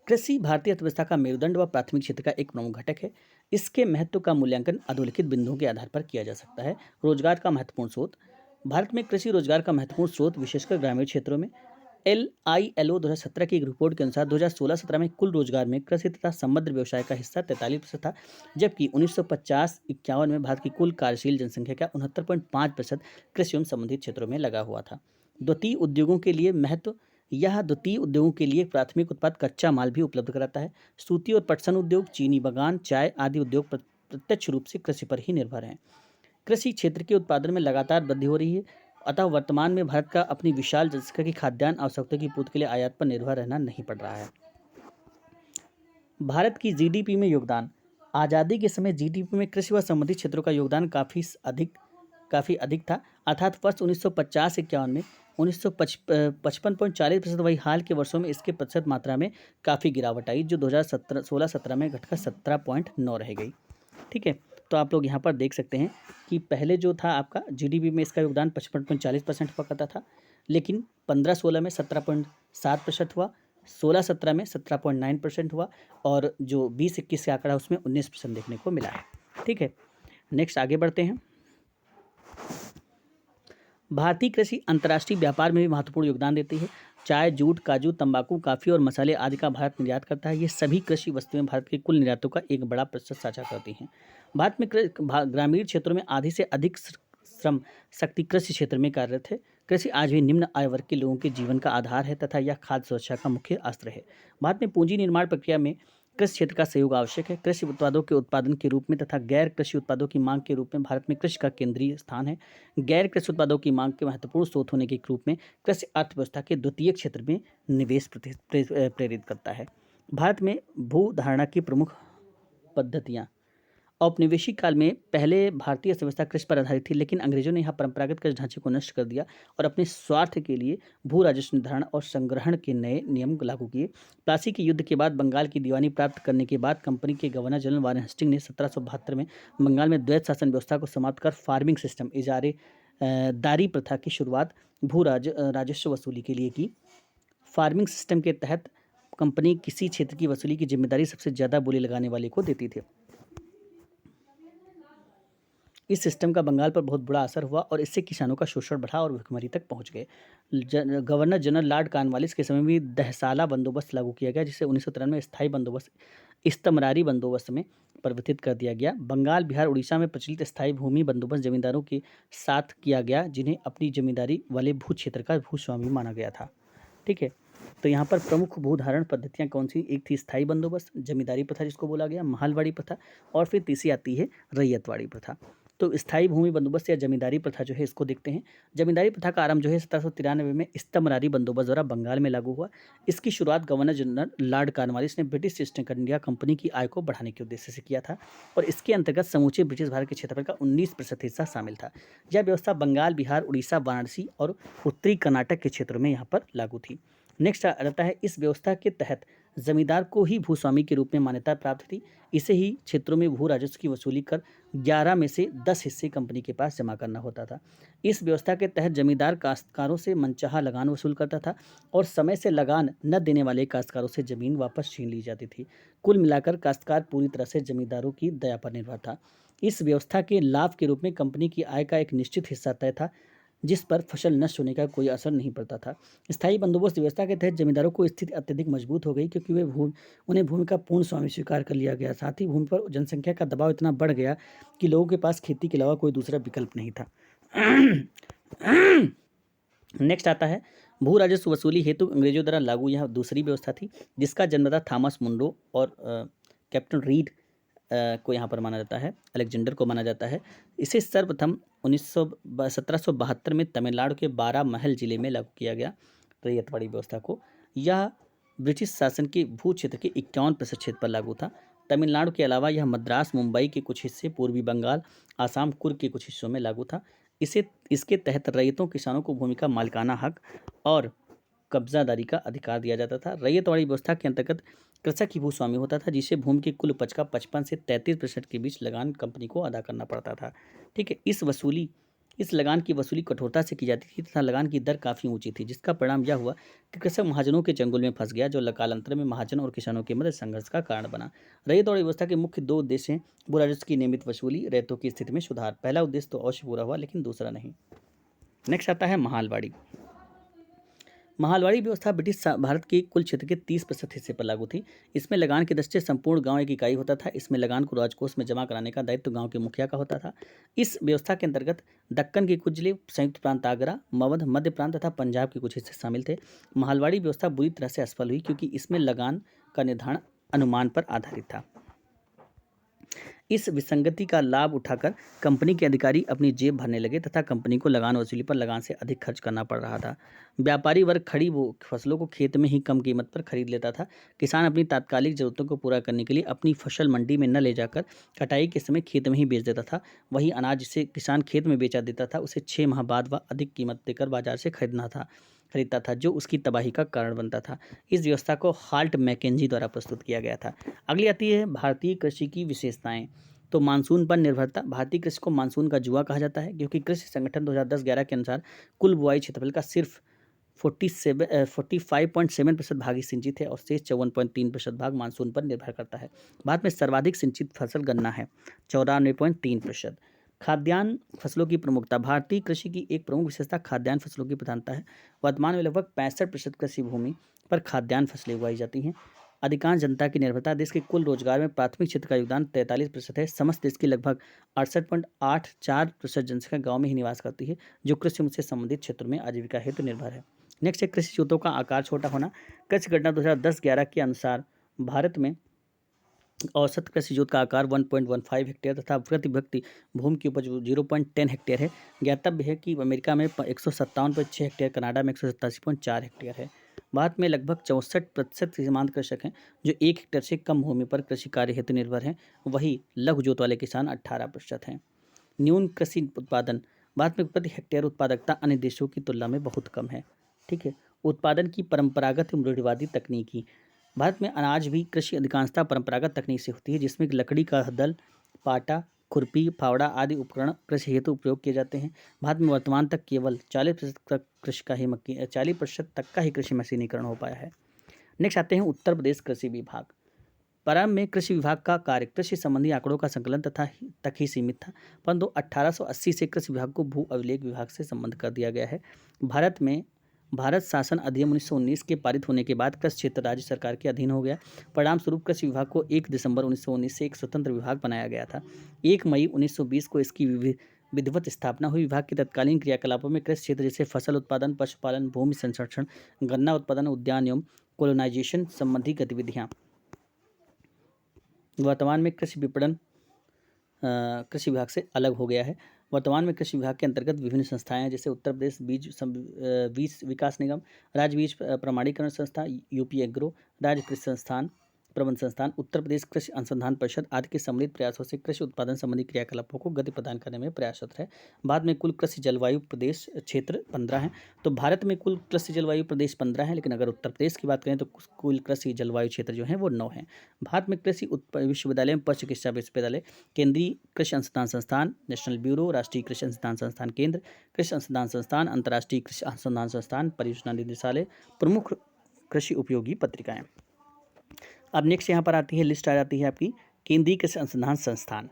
कृषि भारतीय अर्थव्यवस्था का मेरुदंड व प्राथमिक क्षेत्र का एक प्रमुख घटक है। इसके महत्व का मूल्यांकन अधोलिखित बिंदुओं के आधार पर किया जा सकता है। रोजगार का महत्वपूर्ण स्रोत। भारत में कृषि रोजगार का महत्वपूर्ण स्रोत विशेषकर ग्रामीण क्षेत्रों में। LILO 2017 की एक रिपोर्ट के अनुसार 2016-17 में कुल रोजगार में कृषि तथा समग्र व्यवसाय का हिस्सा 43% था, जबकि 1950-51 में भारत की कुल कार्यशील जनसंख्या का 69.5% कृषि एवं संबंधित क्षेत्रों में लगा हुआ था। द्वितीय उद्योगों के लिए महत्व। यह द्वितीय उद्योगों के लिए प्राथमिक उत्पाद कच्चा माल भी उपलब्ध कराता है। सूती और पटसन उद्योग, चीनी बागान, चाय आदि उद्योग प्रत्यक्ष रूप से कृषि पर ही निर्भर हैं। कृषि क्षेत्र के उत्पादन में लगातार वृद्धि हो रही है, अतः वर्तमान में भारत का अपनी विशाल जनसंख्या की खाद्यान्न आवश्यकता की पूर्ति के लिए आयात पर निर्भर रहना नहीं पड़ रहा है। भारत की GDP में योगदान। आज़ादी के समय GDP में कृषि व संबंधित क्षेत्रों का योगदान काफ़ी अधिक था, अर्थात वर्ष 1950-51 में 55.40%, वही हाल के वर्षों में इसके प्रतिशत मात्रा में काफ़ी गिरावट आई, जो 2016-17 में घटकर 17.9 रह गई। ठीक है, तो आप लोग यहाँ पर देख सकते हैं कि पहले जो था आपका GDP में इसका योगदान 55.40% हुआ करता था, लेकिन 15-16 में 17.7% हुआ, 16-17 में 17.9% हुआ, और जो 20-21 का आंकड़ा उसमें 19% देखने को मिला है। ठीक है, नेक्स्ट आगे बढ़ते हैं। भारतीय कृषि अंतर्राष्ट्रीय व्यापार में भी महत्वपूर्ण योगदान देती है। चाय, जूट, काजू, तंबाकू, कॉफ़ी और मसाले आदि का भारत निर्यात करता है। ये सभी कृषि वस्तुएं भारत के कुल निर्यातों का एक बड़ा प्रतिशत साझा करती हैं। भारत में ग्रामीण क्षेत्रों में आधी से अधिक श्रम शक्ति कृषि क्षेत्र में कार्यरत है। कृषि आज भी निम्न आय वर्ग के लोगों के जीवन का आधार है तथा यह खाद्य सुरक्षा का मुख्य अस्त्र है। भारत में पूंजी निर्माण प्रक्रिया में कृषि क्षेत्र का सहयोग आवश्यक है। कृषि उत्पादों के उत्पादन के रूप में तथा गैर कृषि उत्पादों की मांग के रूप में भारत में कृषि का केंद्रीय स्थान है। गैर कृषि उत्पादों की मांग के महत्वपूर्ण स्रोत होने के रूप में कृषि अर्थव्यवस्था के द्वितीय क्षेत्र में निवेश प्रेरित करता है। भारत में भू धारणा की प्रमुख पद्धतियाँ। औपनिवेशिक काल में पहले भारतीय अर्थव्यवस्था कृषि पर आधारित थी, लेकिन अंग्रेजों ने यहाँ परंपरागत कृषि ढांचे को नष्ट कर दिया और अपने स्वार्थ के लिए भू राजस्व निर्धारण और संग्रहण के नए नियम लागू किए। प्लासी के युद्ध के बाद बंगाल की दीवानी प्राप्त करने के बाद कंपनी के गवर्नर जनरल वारेन हेस्टिंग ने 1772 में बंगाल में द्वैत शासन व्यवस्था को समाप्त कर फार्मिंग सिस्टम इजारे दारी प्रथा की शुरुआत राजस्व वसूली के लिए की। फार्मिंग सिस्टम के तहत कंपनी किसी क्षेत्र की वसूली की जिम्मेदारी सबसे ज़्यादा बोली लगाने वाले को देती थी। इस सिस्टम का बंगाल पर बहुत बुरा असर हुआ और इससे किसानों का शोषण बढ़ा और भुखमरी तक पहुंच गए। गवर्नर जनरल लॉर्ड कॉर्नवालिस के समय में दहसाला बंदोबस्त लागू किया गया, जिसे 1993 में स्थायी बंदोबस्त इस्तमरारी बंदोबस्त में परिवर्तित कर दिया गया। बंगाल, बिहार, उड़ीसा में प्रचलित स्थायी भूमि बंदोबस्त जमींदारों के साथ किया गया, जिन्हें अपनी जमींदारी वाले भू क्षेत्र का भूस्वामी माना गया था। ठीक है, तो यहाँ पर प्रमुख भूधारण पद्धतियाँ कौन सी? एक थी स्थायी बंदोबस्त, जमींदारी प्रथा जिसको बोला गया, महलवाड़ी प्रथा, और फिर तीसरी आती है रैयतवाड़ी प्रथा। तो स्थायी भूमि बंदोबस्त या जमींदारी प्रथा जो है इसको देखते हैं। जमींदारी प्रथा का आरंभ जो है 1793 में इस्तमरारी बंदोबस्त द्वारा बंगाल में लागू हुआ। इसकी शुरुआत गवर्नर जनरल लॉर्ड कॉर्नवालिस ने ब्रिटिश ईस्ट इंडिया कंपनी की आय को बढ़ाने के उद्देश्य से किया था और इसके अंतर्गत समूचे ब्रिटिश भारत के क्षेत्रफल का 19% हिस्सा शामिल था। यह व्यवस्था बंगाल, बिहार, उड़ीसा, वाराणसी और उत्तरी कर्नाटक के क्षेत्रों में यहाँ पर लागू थी। नेक्स्ट आता है, इस व्यवस्था के तहत जमींदार को ही भूस्वामी के रूप में मान्यता प्राप्त थी। इसे ही क्षेत्रों में भू राजस्व की वसूली कर 11 में से 10 हिस्से कंपनी के पास जमा करना होता था। इस व्यवस्था के तहत जमींदार काश्तकारों से मनचाहा लगान वसूल करता था और समय से लगान न देने वाले काश्तकारों से जमीन वापस छीन ली जाती थी। कुल मिलाकर काश्तकार पूरी तरह से जमींदारों की दया पर निर्भर था। इस व्यवस्था के लाभ के रूप में कंपनी की आय का एक निश्चित हिस्सा तय था, जिस पर फसल नष्ट होने का कोई असर नहीं पड़ता था। स्थायी बंदोबस्त व्यवस्था के तहत जमींदारों को स्थिति अत्यधिक मजबूत हो गई, क्योंकि उन्हें भूमि का पूर्ण स्वामी स्वीकार कर लिया गया। साथ ही भूमि पर जनसंख्या का दबाव इतना बढ़ गया कि लोगों के पास खेती के अलावा कोई दूसरा विकल्प नहीं था। नेक्स्ट आता है, भू राजस्व वसूली हेतु अंग्रेजों द्वारा लागू यह दूसरी व्यवस्था थी, जिसका जन्मदाता थॉमस मुनरो और कैप्टन रीड को यहाँ पर माना जाता है, अलेक्जेंडर को माना जाता है। इसे सर्वप्रथम 1772 में तमिलनाडु के बारामहल जिले में लागू किया गया रैयतवाड़ी व्यवस्था को। यह ब्रिटिश शासन के भू क्षेत्र के 51% क्षेत्र पर लागू था। तमिलनाडु के अलावा यह मद्रास, मुंबई के कुछ हिस्से, पूर्वी बंगाल, आसाम, कुर्ग के कुछ हिस्सों में लागू था। इसके तहत रैयतों, किसानों को भूमि का मालिकाना हक और कब्जादारी का अधिकार दिया जाता था। रैयतवाड़ी व्यवस्था के अंतर्गत कृषक ही भूस्वामी होता था, जिसे भूमि की कुल उपज का 55 से 33% के बीच लगान कंपनी को अदा करना पड़ता था। ठीक है, इस लगान की वसूली कठोरता से की जाती थी तथा लगान की दर काफ़ी ऊंची थी, जिसका परिणाम यह हुआ कि कृषक महाजनों के चंगुल में फंस गया, जो कालांतर में महाजन और किसानों के मध्य संघर्ष का कारण बना। रैयतवाड़ी व्यवस्था के मुख्य 2 उद्देश्य हैं: भू राजस्व की नियमित वसूली, रैयतों की स्थिति में सुधार। पहला उद्देश्य तो अवश्य पूरा हुआ, लेकिन दूसरा नहीं। नेक्स्ट आता है महालवाड़ी। महालवाड़ी व्यवस्था ब्रिटिश भारत के कुल क्षेत्र के 30% हिस्से पर लागू थी। इसमें लगान के दस्ते संपूर्ण गांव एक इकाई होता था। इसमें लगान को राजकोष में जमा कराने का दायित्व गांव के मुखिया का होता था। इस व्यवस्था के अंतर्गत दक्कन के कुछ जिले, संयुक्त प्रांत आगरा, मवध, मध्य प्रांत तथा पंजाब के कुछ हिस्से शामिल थे। महालवाड़ी व्यवस्था बुरी तरह से असफल हुई, क्योंकि इसमें लगान का निर्धारण अनुमान पर आधारित था। इस विसंगति का लाभ उठाकर कंपनी के अधिकारी अपनी जेब भरने लगे तथा कंपनी को लगान वसूली पर लगान से अधिक खर्च करना पड़ रहा था। व्यापारी वर्ग खड़ी फसलों को खेत में ही कम कीमत पर खरीद लेता था। किसान अपनी तात्कालिक जरूरतों को पूरा करने के लिए अपनी फसल मंडी में न ले जाकर कटाई के समय खेत में ही बेच देता था। वही अनाज जिसे किसान खेत में बेचा देता था, उसे 6 माह बाद वह अधिक कीमत देकर बाजार से खरीदता था, जो उसकी तबाही का कारण बनता था। इस व्यवस्था को हाल्ट मैकेंजी द्वारा प्रस्तुत किया गया था। अगली आती है भारतीय कृषि की विशेषताएं। तो मानसून पर निर्भरता। भारतीय कृषि को मानसून का जुआ कहा जाता है, क्योंकि कृषि संगठन 2010-11 के अनुसार कुल बुआई क्षेत्रफल का सिर्फ 45.7% भाग ही सिंचित है और शेष 54.3% भाग मानसून पर निर्भर करता है। भारत में सर्वाधिक सिंचित फसल गन्ना है, 94.3%। खाद्यान्न फसलों की प्रमुखता। भारतीय कृषि की एक प्रमुख विशेषता खाद्यान्न फसलों की प्रधानता है। वर्तमान में लगभग 65% कृषि भूमि पर खाद्यान्न फसलें उगाई जाती हैं। अधिकांश जनता की निर्भरता। देश के कुल रोजगार में प्राथमिक क्षेत्र का योगदान 43% है। समस्त देश की लगभग 68.84% जनसंख्या गांव में ही निवास करती है, जो कृषि से संबंधित क्षेत्रों में आजीविका हेतु निर्भर है। नेक्स्ट है कृषि जोतों का आकार छोटा होना। कृषि गणना 2010-11 के अनुसार भारत में औसत कृषि जोत का आकार 1.15 हेक्टेयर तथा प्रति व्यक्ति भूमि की उपज 0.10 हेक्टेयर है। ज्ञातव्य है कि अमेरिका में 157.6 हेक्टेयर, कनाडा में 187.4 हेक्टेयर है। भारत में लगभग 64% सीमांत कृषक हैं, जो 1 हेक्टेयर से कम भूमि पर कृषि कार्य हेतु निर्भर हैं। वही लघु जोत वाले किसान 18% हैं। न्यून कृषि उत्पादन। भारत में प्रति हेक्टेयर उत्पादकता अन्य देशों की तुलना में बहुत कम है। ठीक है। उत्पादन की परंपरागत एवं रूढ़िवादी तकनीकी। भारत में अनाज भी कृषि अधिकांशतः परंपरागत तकनीक से होती है, जिसमें लकड़ी का हदल, पाटा, खुरपी, फावड़ा आदि उपकरण कृषि हेतु उपयोग किए जाते हैं। भारत में वर्तमान तक केवल 40% तक का ही कृषि मशीनीकरण हो पाया है। नेक्स्ट आते हैं उत्तर प्रदेश कृषि विभाग। प्रारंभ में कृषि विभाग का कार्य कृषि संबंधी आंकड़ों का संकलन तक ही सीमित था, परंतु 1880 से कृषि विभाग को भू अभिलेख विभाग से संबद्ध कर दिया गया है। भारत शासन अधिनियम 1919 के पारित होने के बाद कृषि क्षेत्र राज्य सरकार के अधीन हो गया। परिणाम स्वरूप कृषि विभाग को 1 दिसंबर 1919 से एक स्वतंत्र विभाग बनाया गया था। 1 मई 1920 को इसकी विधिवत स्थापना हुई। विभाग के तत्कालीन क्रियाकलापों में कृषि क्षेत्र जैसे फसल उत्पादन, पशुपालन, भूमि संरक्षण, गन्ना उत्पादन, उद्यान एवं कोलोनाइजेशन संबंधी गतिविधियाँ। वर्तमान में कृषि विपणन कृषि विभाग से अलग हो गया है। वर्तमान में कृषि विभाग के अंतर्गत विभिन्न संस्थाएं हैं, जैसे उत्तर प्रदेश बीज विकास निगम, राज्य बीज प्रमाणीकरण संस्था, यूपी एग्रो, राज्य कृषि संस्थान प्रबंध संस्थान, उत्तर प्रदेश कृषि अनुसंधान परिषद आदि के सम्मिलित प्रयासों से कृषि उत्पादन संबंधी क्रियाकलापों को गति प्रदान करने में प्रयासरत है। भारत में कुल कृषि जलवायु प्रदेश क्षेत्र 15 हैं। तो भारत में कुल कृषि जलवायु प्रदेश 15 हैं, लेकिन अगर उत्तर प्रदेश की बात करें तो कुल कृषि जलवायु क्षेत्र जो है वो 9 हैं। भारत में कृषि विश्वविद्यालय में पशु चिकित्सा विश्वविद्यालय, केंद्रीय कृषि अनुसंधान संस्थान, नेशनल ब्यूरो, राष्ट्रीय कृषि अनुसंधान संस्थान केंद्र, कृषि अनुसंधान संस्थान, अंतर्राष्ट्रीय कृषि अनुसंधान संस्थान, परियोजना निदेशालय, प्रमुख कृषि उपयोगी पत्रिकाएं। अब नेक्स्ट यहाँ पर आती है लिस्ट आ जाती है आपकी केंद्रीय कृषि अनुसंधान संस्थान।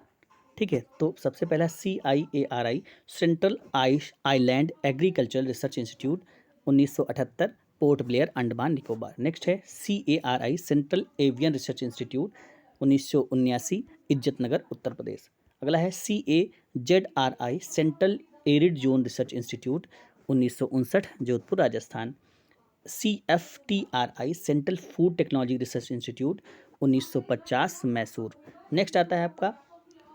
ठीक है, तो सबसे पहला CIARI, central island agricultural research institute, 1978, Port Blair, Andaman Nicobar. Next है CARI, central avian research institute, 1979, Izzatnagar, Uttar Pradesh. अगला है CAZRI, central arid zone research institute, 1959, Jodhpur, Rajasthan. CFTRI central food technology research institute 1950 Mysore. Next आता है आपका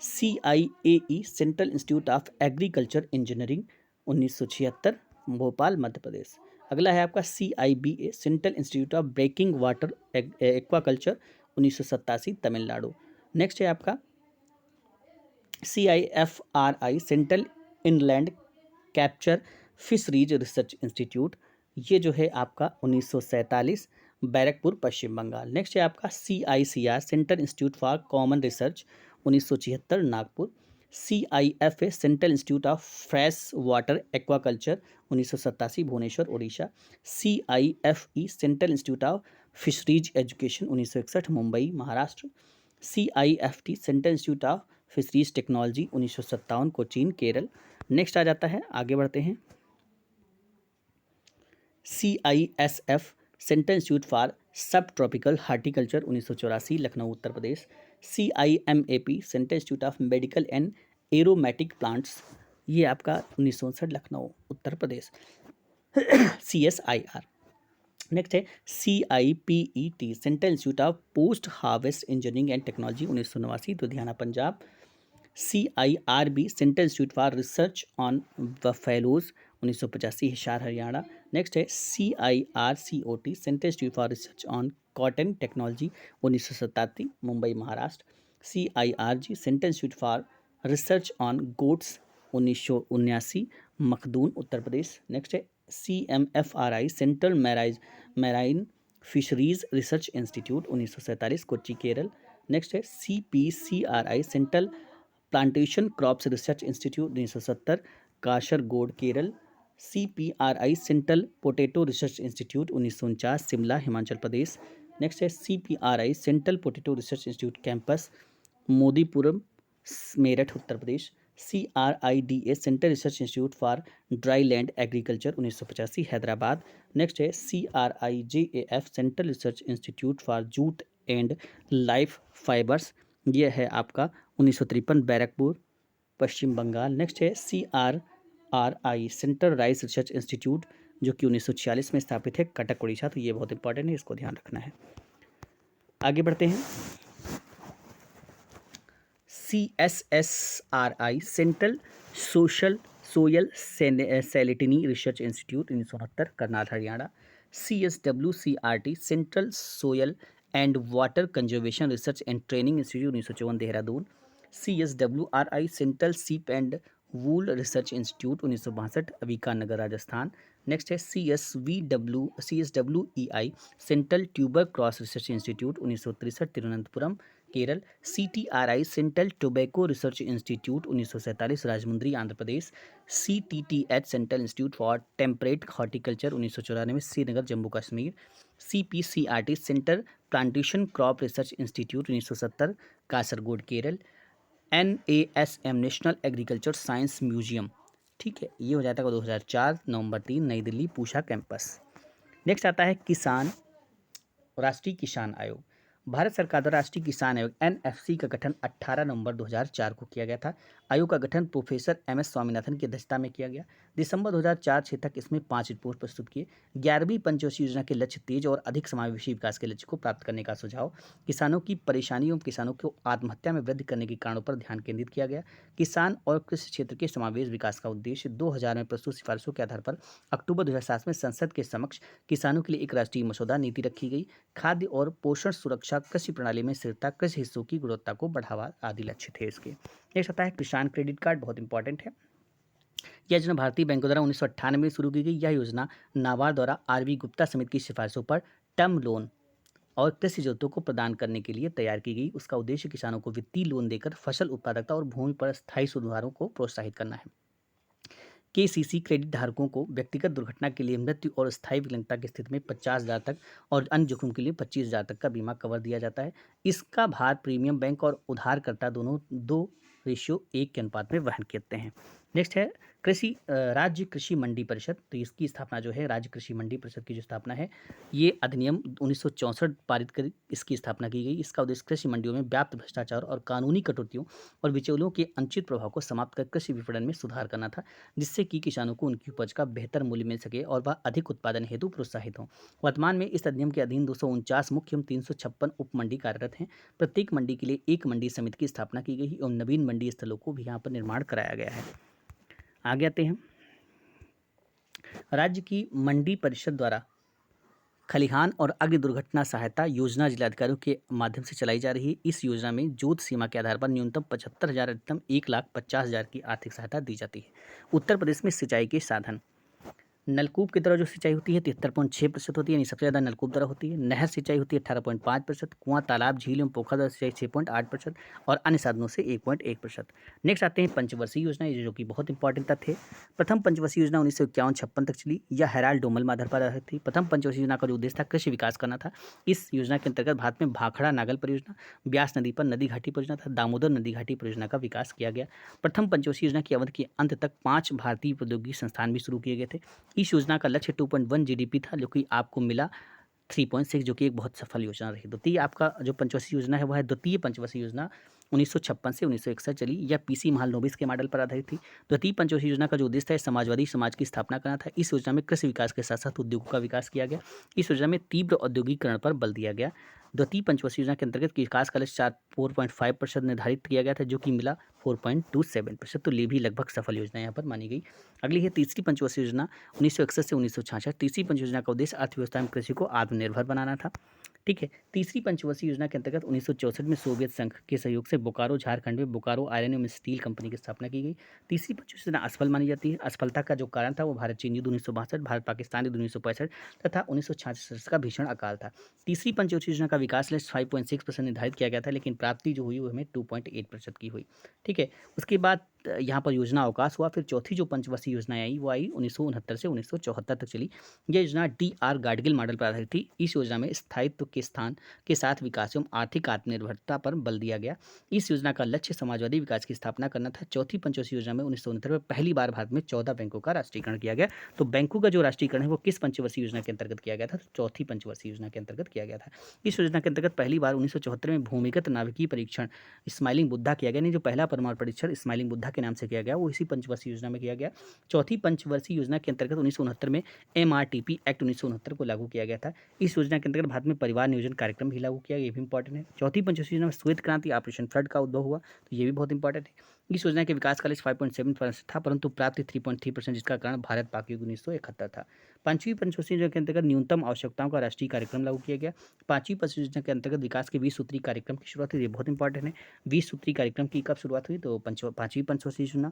CIAE central institute of agriculture engineering 1976 Bhopal Madhya Pradesh. अगला है आपका CIBA central institute of breaking water aquaculture 1987 Tamil Nadu. Next है आपका CIFRI central inland capture fisheries research institute, ये जो है आपका 1947 बैरकपुर पश्चिम बंगाल। नेक्स्ट है आपका CICR central institute for common research 1976 Nagpur. CIFA central institute of fresh water aquaculture 1987 Bhubaneswar Orissa. CIFE central institute of fisheries education 1961 Mumbai Maharashtra. CIFT central institute of fisheries technology 1957 Cochin Kerala. Next आ जाता है, आगे बढ़ते हैं, CISF central institute for sub tropical horticulture 1984 Lucknow Uttar Pradesh. CIMAP central institute of medical and aromatic plants, ये आपका 1959 लखनऊ उत्तर प्रदेश। CSIR। Next है CIPET central institute of post harvest engineering and technology 1989 Ludhiana Punjab. CIRB central institute for research on buffaloes 1985 Hisar Haryana. Next है CIRCOT central institute for research on cotton technology 1987 Mumbai Maharashtra. CIRG central institute for research on goats 1979 Makhdoom Uttar Pradesh. Next है CMFRI central marine fisheries research institute 1947 Kochi Kerala. Next है CPCRI central plantation crops research institute 1970 काशरगोड Kerala. CPRI central potato research institute 1949 Shimla Himachal Pradesh. Next है CPRI central potato research institute campus Modipuram Meerut Uttar Pradesh. CRIDA central research institute for dry land agriculture 1985 Hyderabad. Next है CRIJAF central research institute for jute and life fibres, यह है आपका 1953 Barrackpore Paschim Bengal. Next है CRRI central rice research institute जो कि 1946 में स्थापित है कटक उड़ीसा, तो ये बहुत इंपॉर्टेंट है, इसको ध्यान रखना है। आगे बढ़ते हैं, CSSRI central soil salinity research institute 1969 Karnal Haryana. CSWCRT central soil and water conservation research and training institute 1954 Dehradun. CSWRI central sheep and wool research institute 1962 Bikaner Rajasthan. Next है CSWEI central tuber crops research institute 1963 Thiruvananthapuram Kerala. CTRI central tobacco research institute 1947 Rajahmundry Andhra Pradesh. CTTH central institute for temperate horticulture 1994 Srinagar Jammu Kashmir. CPCRT central plantation crop research institute 1970 Kasaragod Kerala. NASM national agriculture science museum, ठीक है, ये हो जाता है 2004 नवंबर 3 नई दिल्ली पूषा campus. Next आता है किसान राष्ट्रीय किसान आयोग। भारत सरकार द्वारा राष्ट्रीय किसान आयोग NFC का गठन 18 नवंबर 2004 को किया गया था। आयोग का गठन प्रोफेसर MS स्वामीनाथन की अध्यक्षता में किया गया। दिसंबर 2004-06 तक इसमें 5 रिपोर्ट प्रस्तुत किए। 11वीं पंचवर्षीय योजना के लक्ष्य तेज और अधिक समावेशी विकास के लक्ष्य को प्राप्त करने का सुझाव, किसानों की परेशानियों, किसानों को आत्महत्या में वृद्धि करने के कारणों पर ध्यान केंद्रित किया गया। किसान और कृषि क्षेत्र के समावेश विकास का उद्देश्य 2000 में प्रस्तुत सिफारिशों के आधार पर अक्टूबर 2007 में संसद के समक्ष किसानों के लिए एक राष्ट्रीय मसौदा नीति रखी गई। खाद्य और पोषण सुरक्षा, कृषि प्रणाली में स्थिरता, कृषि हिस्सों की गुणवत्ता को बढ़ावा आदि लक्ष्य थे इसके। नेक्स्ट आता है किसान क्रेडिट कार्ड, बहुत इंपॉर्टेंट है। यह योजना भारतीय बैंकों द्वारा 1998 में शुरू की गई। यह योजना नाबार्ड द्वारा RV गुप्ता समिति की सिफारिशों पर टर्म लोन और कृषि जरूरतों को प्रदान करने के लिए तैयार की गई। उसका उद्देश्य किसानों को वित्तीय लोन देकर फसल उत्पादकता और भूमि पर स्थायी सुधारों को प्रोत्साहित करना है। KCC क्रेडिट धारकों को व्यक्तिगत दुर्घटना के लिए मृत्यु और स्थायी विकलांगता की स्थिति में 50,000 तक और अन्य जोखिम के लिए 25,000 तक का बीमा कवर दिया जाता है। इसका भार प्रीमियम बैंक और उधारकर्ता दोनों 2:1 के अनुपात में वहन करते हैं। नेक्स्ट है राज्य कृषि मंडी परिषद। तो इसकी स्थापना जो है, राज्य कृषि मंडी परिषद की जो स्थापना है, ये अधिनियम 1964 पारित कर इसकी स्थापना की गई। इसका उद्देश्य कृषि मंडियों में व्याप्त भ्रष्टाचार और कानूनी कटौतियों और बिचौलियों के अनुचित प्रभाव को समाप्त कर कृषि विपणन में सुधार करना था, जिससे कि किसानों को उनकी उपज का बेहतर मूल्य मिल सके और वह अधिक उत्पादन हेतु प्रोत्साहित हों। वर्तमान में इस अधिनियम के अधीन 249 मुख्य एवं 356 उप मंडी कार्यरत हैं। प्रत्येक मंडी के लिए एक मंडी समिति की स्थापना की गई एवं नवीन मंडी स्थलों को भी यहाँ पर निर्माण कराया गया है। आगे आते हैं, राज्य की मंडी परिषद द्वारा खलिहान और अग्नि दुर्घटना सहायता योजना जिलाधिकारियों के माध्यम से चलाई जा रही है। इस योजना में जोत सीमा के आधार पर न्यूनतम 75,000, अधिकतम 1,50,000 की आर्थिक सहायता दी जाती है। उत्तर प्रदेश में सिंचाई के साधन, नलकूप की तरह जो सिंचाई होती है 73.6% होती है, यानी सबसे ज़्यादा नलकूप द्वारा होती है। नहर सिंचाई होती है 18.5%, कुआं, तालाब, झील एवं पोखर द्वारा सिंचाई 6.8% और अन्य साधनों से 1.1%। नेक्स्ट आते हैं पंचवर्षीय योजना, जो कि बहुत इंपॉर्टेंट तथ्य है। प्रथम पंचवर्षीय योजना 1951-56 तक चली। यह हेराल्ड डोमल में आधार पर आधारित थी। प्रथम पंचवर्षीय योजना का जो उद्देश्य था, कृषि विकास करना था। इस योजना के अंतर्गत भारत में भाखड़ा नागल परियोजना, ब्यास नदी पर नदी घाटी परियोजना तथा दामोदर नदी घाटी परियोजना का विकास किया गया। प्रथम पंचवर्षीय योजना की अवधि के अंत तक 5 भारतीय प्रौद्योगिकी संस्थान भी शुरू किए गए थे। इस योजना का लक्ष्य 2.1 जीडीपी था, जो कि आपको मिला 3.6, जो कि एक बहुत सफल योजना रही। द्वितीय आपका जो पंचवर्षीय योजना है, वह है द्वितीय पंचवर्षीय योजना 1956 से 1961 चली। यह पीसी महालनोबिस के मॉडल पर आधारित थी। द्वितीय पंचवर्षीय योजना का जो उद्देश्य था, समाजवादी समाज की स्थापना करना था। इस योजना में कृषि विकास के साथ साथ उद्योगों का विकास किया गया। इस योजना में तीव्र औद्योगिकरण पर बल दिया गया। द्वितीय पंचवर्षीय योजना के अंतर्गत विकास का लक्ष्य 4.5% निर्धारित किया गया था, जो कि मिला 4.27%। तो ये भी लगभग सफल योजना यहाँ पर मानी गई। अगली है तीसरी पंचवर्षीय योजना 1961 से 1966। तीसरी पंचयोजना का उद्देश्य अर्थव्यवस्था में कृषि को आत्मनिर्भर बनाना था। ठीक है। तीसरी पंचवर्षीय योजना के अंतर्गत 1964 में सोवियत संघ के सहयोग से बोकारो झारखंड में बोकारो आयरन एवं स्टील कंपनी की स्थापना की गई। तीसरी पंचवर्षीय योजना असफल मानी जाती है। असफलता का जो कारण था, वो भारत चीन युद्ध 1962, भारत पाकिस्तान युद्ध 1965 तथा 1966 का भीषण अकाल था। तीसरी पंचवर्षीय योजना का विकास लक्ष्य 5.6% निर्धारित किया गया था, लेकिन प्राप्ति जो हुई वो हमें 2.8% की हुई। ठीक है। उसके बाद यहाँ पर योजना अवकाश हुआ। फिर चौथी जो पंचवर्षीय योजना आई, वो आई 1969 से 1974 तक चली। यह योजना DR गाडगिल मॉडल पर आधारित थी। इस योजना में स्थायित्व के स्थान के साथ विकास एवं आर्थिक आत्मनिर्भरता पर बल दिया गया। इस योजना का लक्ष्य समाजवादी विकास की स्थापना करना था। चौथी पंचवर्षीय योजना में 1969 में पहली बार भारत में 14 बैंकों का राष्ट्रीयकरण किया गया। तो बैंकों का जो राष्ट्रीयकरण है, वो किस पंचवर्षीय योजना के अंतर्गत किया गया था? तो चौथी पंचवर्षीय योजना के अंतर्गत किया गया था। इस योजना के अंतर्गत पहली बार 1974 में भूमिगत नाभिकीय परीक्षण स्माइलिंग बुद्धा किया गया। नहीं, जो पहला परमाणु परीक्षण स्माइलिंग बुद्धा के नाम से किया गया, वो इसी पंचवर्षीय योजना में किया गया। चौथी पंचवर्षीय योजना के अंतर्गत 1969 में MRTP एक्ट 1969 को लागू किया गया था। इस योजना के अंतर्गत भारत में परिवार नियोजन कार्यक्रम भी लागू किया गया। ये भी इंपॉर्टेंट है। चौथी पंचवर्षीय योजना में श्वेत क्रांति ऑपरेशन फ्लड का उद्भव हुआ, तो ये भी बहुत इंपॉर्टेंट है। इस योजना के विकास का लक्ष्य 5.7% था, परंतु प्राप्ति 3.3%, जिसका कारण भारत पाक युद्ध 1971 था। पांचवी पंचवर्षीय योजना के अंतर्गत न्यूनतम आवश्यकताओं का राष्ट्रीय कार्यक्रम लागू किया गया। पांचवी पंचवर्षीय योजना के अंतर्गत विकास के 20 सूत्री कार्यक्रम की शुरुआत हुई। ये बहुत इंपॉर्टेंट है। 20 सूत्री कार्यक्रम की कब शुरुआत हुई? तो पांचवी पंचवर्षीय योजना।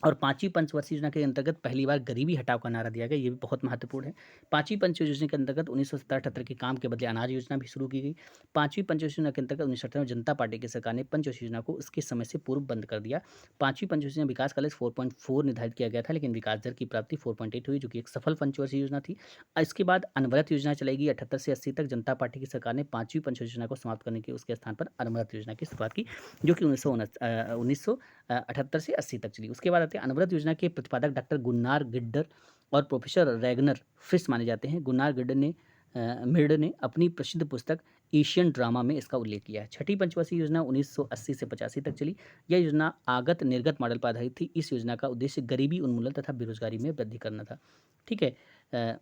और पांचवी पंचवर्षीय योजना के अंतर्गत पहली बार गरीबी हटाओ का नारा दिया गया। ये भी बहुत महत्वपूर्ण है। पांचवी पंचवर्षीय योजना के अंतर्गत 1970-78 के काम के बदले अनाज योजना भी शुरू की गई। पांचवी पंचवर्षीय योजना के अंतर्गत 1978 में जनता पार्टी की सरकार ने पंचवर्षीय योजना को उसके समय से पूर्व बंद कर दिया। पांचवी पंचवर्षीय योजना विकास का लक्ष्य 4.4 निर्धारित किया गया था, लेकिन विकास दर की प्राप्ति 4.8 हुई, जो कि एक सफल पंचवर्षीय योजना थी। इसके बाद अनवरत योजना चलाई 78 से 80 तक। जनता पार्टी की सरकार ने पांचवी पंचवर्षीय योजना को समाप्त करने के उसके स्थान पर अनवरत योजना की शुरुआत की, जो कि 1978 से 80 तक चली। उसके बाद आते हैं अनवरत योजना के प्रतिपादक डॉक्टर गुन्नार गिड्डर और प्रोफेसर रैगनर फ्रिस माने जाते हैं। गुन्नार मिर्डर ने अपनी प्रसिद्ध पुस्तक एशियन ड्रामा में इसका उल्लेख किया है। छठी पंचवर्षीय योजना 1980 से 85 तक चली। यह योजना आगत निर्गत मॉडल पर आधारित थी। इस योजना का उद्देश्य गरीबी उन्मूलन तथा बेरोजगारी में वृद्धि करना था। ठीक है।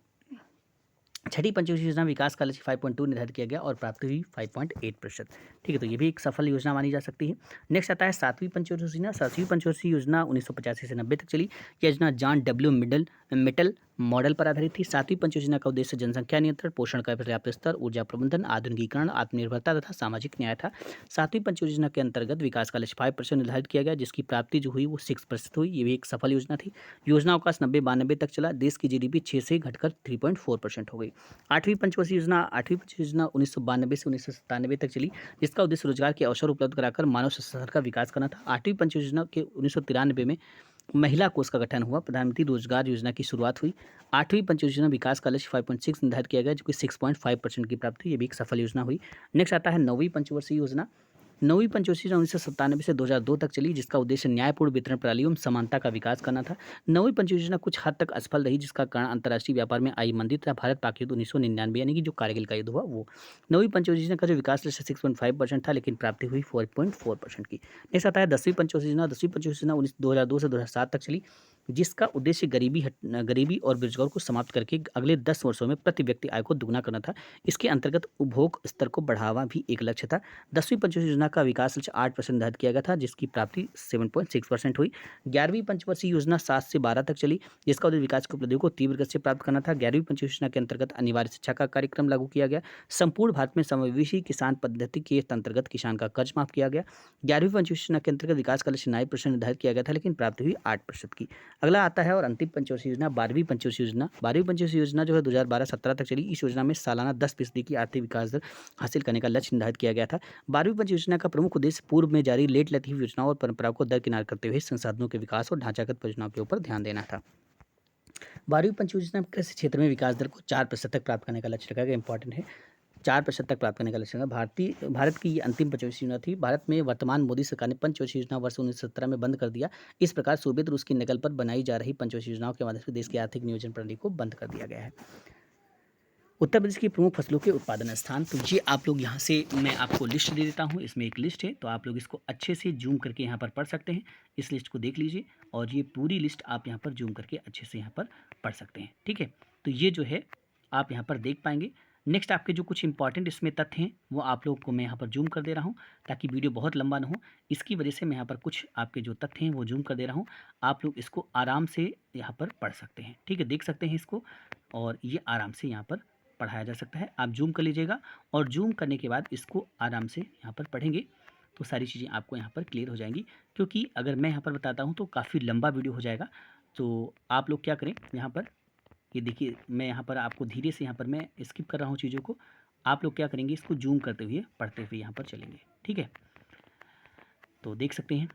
छठी पंचवर्षीय योजना विकास का लक्ष्य 5.2 निर्धारित किया गया और प्राप्ति हुई 5.8%। ठीक है, तो ये भी एक सफल योजना मानी जा सकती है। नेक्स्ट आता है सातवीं पंचवर्षीय योजना। सातवीं पंचवर्षीय योजना 1985 से 90 तक चली। यह योजना जॉन डब्ल्यू मिटल मॉडल पर आधारित थी। सातवीं पंचयोजना का उद्देश्य जनसंख्या नियंत्रण, पोषण का पर्याप्त स्तर, ऊर्जा प्रबंधन, आधुनिकीकरण, आत्मनिर्भरता तथा सामाजिक न्याय था। सातवीं पंचयोजना के अंतर्गत विकास का लक्ष्य 5% निर्धारित किया गया, जिसकी प्राप्ति जो हुई वो 6% हुई। ये भी एक सफल योजना थी। योजना अवकाश 90-92 तक चला। देश की जीडीपी 6 से घटकर 3.4% हो गई। आठवीं पंचवर्षीय योजना 1992 से 1997 तक चली, जिसका उद्देश्य रोजगार के अवसर उपलब्ध कराकर मानव संसाधन का विकास करना था। आठवीं पंचयोजना के 1993 में महिला कोष का गठन हुआ। प्रधानमंत्री रोजगार योजना की शुरुआत हुई। आठवीं पंचयोजना विकास का लक्ष्य 5.6 निर्धारित किया गया, जो कि 6.5% की प्राप्ति हुई। ये भी एक सफल योजना हुई। नेक्स्ट आता है नौवीं पंचवर्षीय योजना। 9वीं पंचवटी योजना 1997 से 2002 तक चली, जिसका उद्देश्य न्यायपूर्ण वितरण प्रणाली एवं समानता का विकास करना था। 9वीं पंचवटी योजना कुछ हद तक असफल रही, जिसका कारण अंतर्राष्ट्रीय व्यापार में आई मंदी तथा भारत पाक युद्ध 1999 यानी कि जो कारगिल का युद्ध हुआ वो। 9वीं पंचवटी योजना का जो विकास लक्ष्य 6.5% था, लेकिन प्राप्ति हुई 4.4% की। नेक्स्ट आता है 10वीं पंचवटी योजना। 10वीं पंचवटी योजना 2002 से 2007 तक चली, जिसका उद्देश्य गरीबी और बेरोजगार को समाप्त करके अगले 10 वर्षों में प्रति व्यक्ति आय को दुगना करना था। इसके अंतर्गत उपभोग स्तर को बढ़ावा भी एक लक्ष्य था। 10वीं पंचवर्षीय योजना का विकास लक्ष्य 8% निर्धारित किया गया था, जिसकी प्राप्ति 7.6% हुई। 11वीं पंचवर्षीय योजना 7 से 12 तक चली, जिसका उद्देश्य विकास की उपलब्धियों को तीव्र गति से प्राप्त करना था। 11वीं पंचवर्षीय योजना के अंतर्गत अनिवार्य शिक्षा का कार्यक्रम लागू किया गया। संपूर्ण भारत में समावेशी किसान पद्धति के अंतर्गत किसान का कर्ज माफ किया गया। 11वीं पंचवर्षीय योजना के अंतर्गत विकास का लक्ष्य 9% निर्धारित किया गया था, लेकिन प्राप्ति हुई 8% की। अगला आता है और अंतिम पंचवर्षीय योजना 12वीं पंचवर्षीय योजना। 12वीं पंचवर्षीय योजना जो है 2012-17 तक चली। इस योजना में सालाना 10% की आर्थिक विकास दर हासिल करने का लक्ष्य निर्धारित किया गया था। 12वीं पंचवर्षीय योजना का प्रमुख उद्देश्य पूर्व में जारी लेट लतीफ़ योजनाओं और परंपराओं को दरकिनार करते हुए संसाधनों के विकास और ढांचागत परियोजनाओं के ऊपर ध्यान देना था। 12वीं पंचवर्षीय योजना में कृषि क्षेत्र में विकास दर को 4% तक प्राप्त करने का लक्ष्य रखा गया। इंपॉर्टेंट है, 4% तक प्राप्त करने का लक्ष्य रखा। भारत की ये अंतिम पंचवर्षीय योजना थी। भारत में वर्तमान मोदी सरकार ने पंचवर्षीय योजना वर्ष 1917 में बंद कर दिया। इस प्रकार सोवियत रूस की नकल पर बनाई जा रही पंचवर्षीय योजनाओं के माध्यम से देश की आर्थिक नियोजन प्रणाली को बंद कर दिया गया है। उत्तर प्रदेश की प्रमुख फसलों के उत्पादन स्थान, तो ये आप लोग यहाँ से मैं आपको लिस्ट दे देता हूँ। इसमें एक लिस्ट है, तो आप लोग इसको अच्छे से जूम करके यहाँ पर पढ़ सकते हैं। इस लिस्ट को देख लीजिए और ये पूरी लिस्ट आप यहाँ पर जूम करके अच्छे से यहाँ पर पढ़ सकते हैं। ठीक है, तो ये जो है आप यहाँ पर देख पाएंगे। नेक्स्ट आपके जो कुछ इंपॉर्टेंट इसमें तथ्य हैं वो आप लोग को मैं यहाँ पर जूम कर दे रहा हूँ, ताकि वीडियो बहुत लंबा ना हो। इसकी वजह से मैं यहाँ पर कुछ आपके जो तथ्य हैं वो जूम कर दे रहा हूँ। आप लोग इसको आराम से यहाँ पर पढ़ सकते हैं। ठीक है, देख सकते हैं इसको, और ये आराम से यहाँ पर पढ़ाया जा सकता है। आप जूम कर लीजिएगा और जूम करने के बाद इसको आराम से यहाँ पर पढ़ेंगे तो सारी चीज़ें आपको यहाँ पर क्लियर हो जाएंगी। क्योंकि अगर मैं यहाँ पर बताता हूँ तो काफ़ी लंबा वीडियो हो जाएगा। तो आप लोग क्या करें, यहाँ पर ये देखिए, मैं यहाँ पर आपको धीरे से यहाँ पर मैं स्किप कर रहा हूँ चीज़ों को। आप लोग क्या करेंगे, इसको जूम करते हुए पढ़ते हुए यहाँ पर चलेंगे। ठीक है, तो देख सकते हैं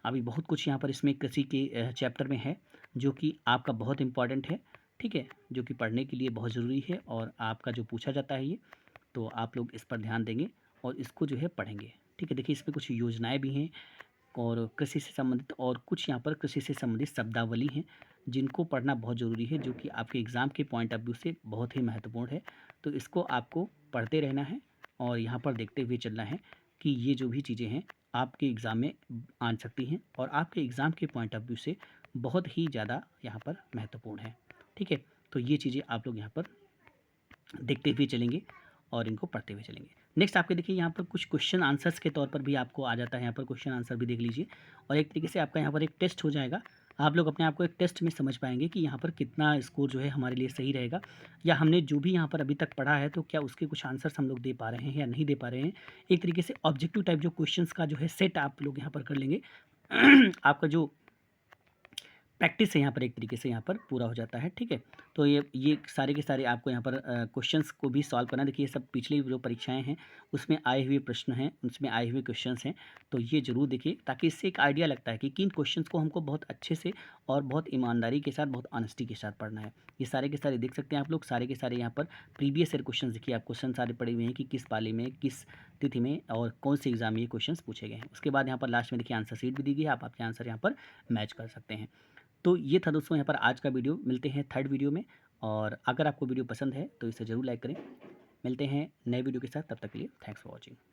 अभी बहुत कुछ यहाँ पर इसमें कृषि के चैप्टर में है, जो कि आपका बहुत इम्पॉर्टेंट है। ठीक है, जो कि पढ़ने के लिए बहुत ज़रूरी है और आपका जो पूछा जाता है ये, तो आप लोग इस पर ध्यान देंगे और इसको जो है पढ़ेंगे। ठीक है, देखिए इसमें कुछ योजनाएं भी हैं और कृषि से संबंधित, और कुछ यहाँ पर कृषि से संबंधित शब्दावली हैं जिनको पढ़ना बहुत ज़रूरी है, जो कि आपके एग्ज़ाम के पॉइंट ऑफ व्यू से बहुत ही महत्वपूर्ण है। तो इसको आपको पढ़ते रहना है और यहाँ पर देखते हुए चलना है कि ये जो भी चीज़ें हैं आपके एग्ज़ाम में आ सकती हैं और आपके एग्ज़ाम के पॉइंट ऑफ व्यू से बहुत ही ज़्यादा यहाँ पर महत्वपूर्ण है। ठीक है, तो ये चीज़ें आप लोग यहाँ पर देखते हुए चलेंगे और इनको पढ़ते हुए चलेंगे। नेक्स्ट आपके देखिए यहाँ पर कुछ क्वेश्चन आंसर्स के तौर पर भी आपको आ जाता है। यहाँ पर क्वेश्चन आंसर भी देख लीजिए और एक तरीके से आपका यहाँ पर एक टेस्ट हो जाएगा। आप लोग अपने आप को एक टेस्ट में समझ पाएंगे कि यहाँ पर कितना स्कोर जो है हमारे लिए सही रहेगा, या हमने जो भी यहाँ पर अभी तक पढ़ा है तो क्या उसके कुछ आंसर्स हम लोग दे पा रहे हैं या नहीं दे पा रहे हैं। एक तरीके से ऑब्जेक्टिव टाइप जो क्वेश्चंस का जो है सेट आप लोग यहाँ पर कर लेंगे। आपका जो प्रैक्टिस है यहाँ पर एक तरीके से यहाँ पर पूरा हो जाता है। ठीक है, तो ये सारे के सारे आपको यहाँ पर क्वेश्चंस को भी सॉल्व करना। देखिए सब पिछली जो परीक्षाएं हैं उसमें आए हुए प्रश्न हैं, उसमें आए हुए क्वेश्चंस हैं, तो ये ज़रूर देखिए, ताकि इससे एक आइडिया लगता है कि किन क्वेश्चंस को हमको बहुत अच्छे से और बहुत ईमानदारी के साथ, बहुत ऑनेस्टी के साथ पढ़ना है। ये सारे के सारे देख सकते हैं आप लोग, सारे के सारे यहाँ पर प्रीवियस ईयर क्वेश्चन देखिए, आप क्वेश्चन सारे पड़े हुए हैं कि किस पाले में, किस तिथि में और कौन से एग्जाम में ये क्वेश्चन पूछे गए हैं। उसके बाद यहाँ पर लास्ट में देखिए आंसर शीट भी दी गई है, आप आपके आंसर यहाँ पर मैच कर सकते हैं। तो ये था दोस्तों यहाँ पर आज का वीडियो। मिलते हैं थर्ड वीडियो में, और अगर आपको वीडियो पसंद है तो इसे ज़रूर लाइक करें। मिलते हैं नए वीडियो के साथ, तब तक के लिए थैंक्स फॉर वॉचिंग।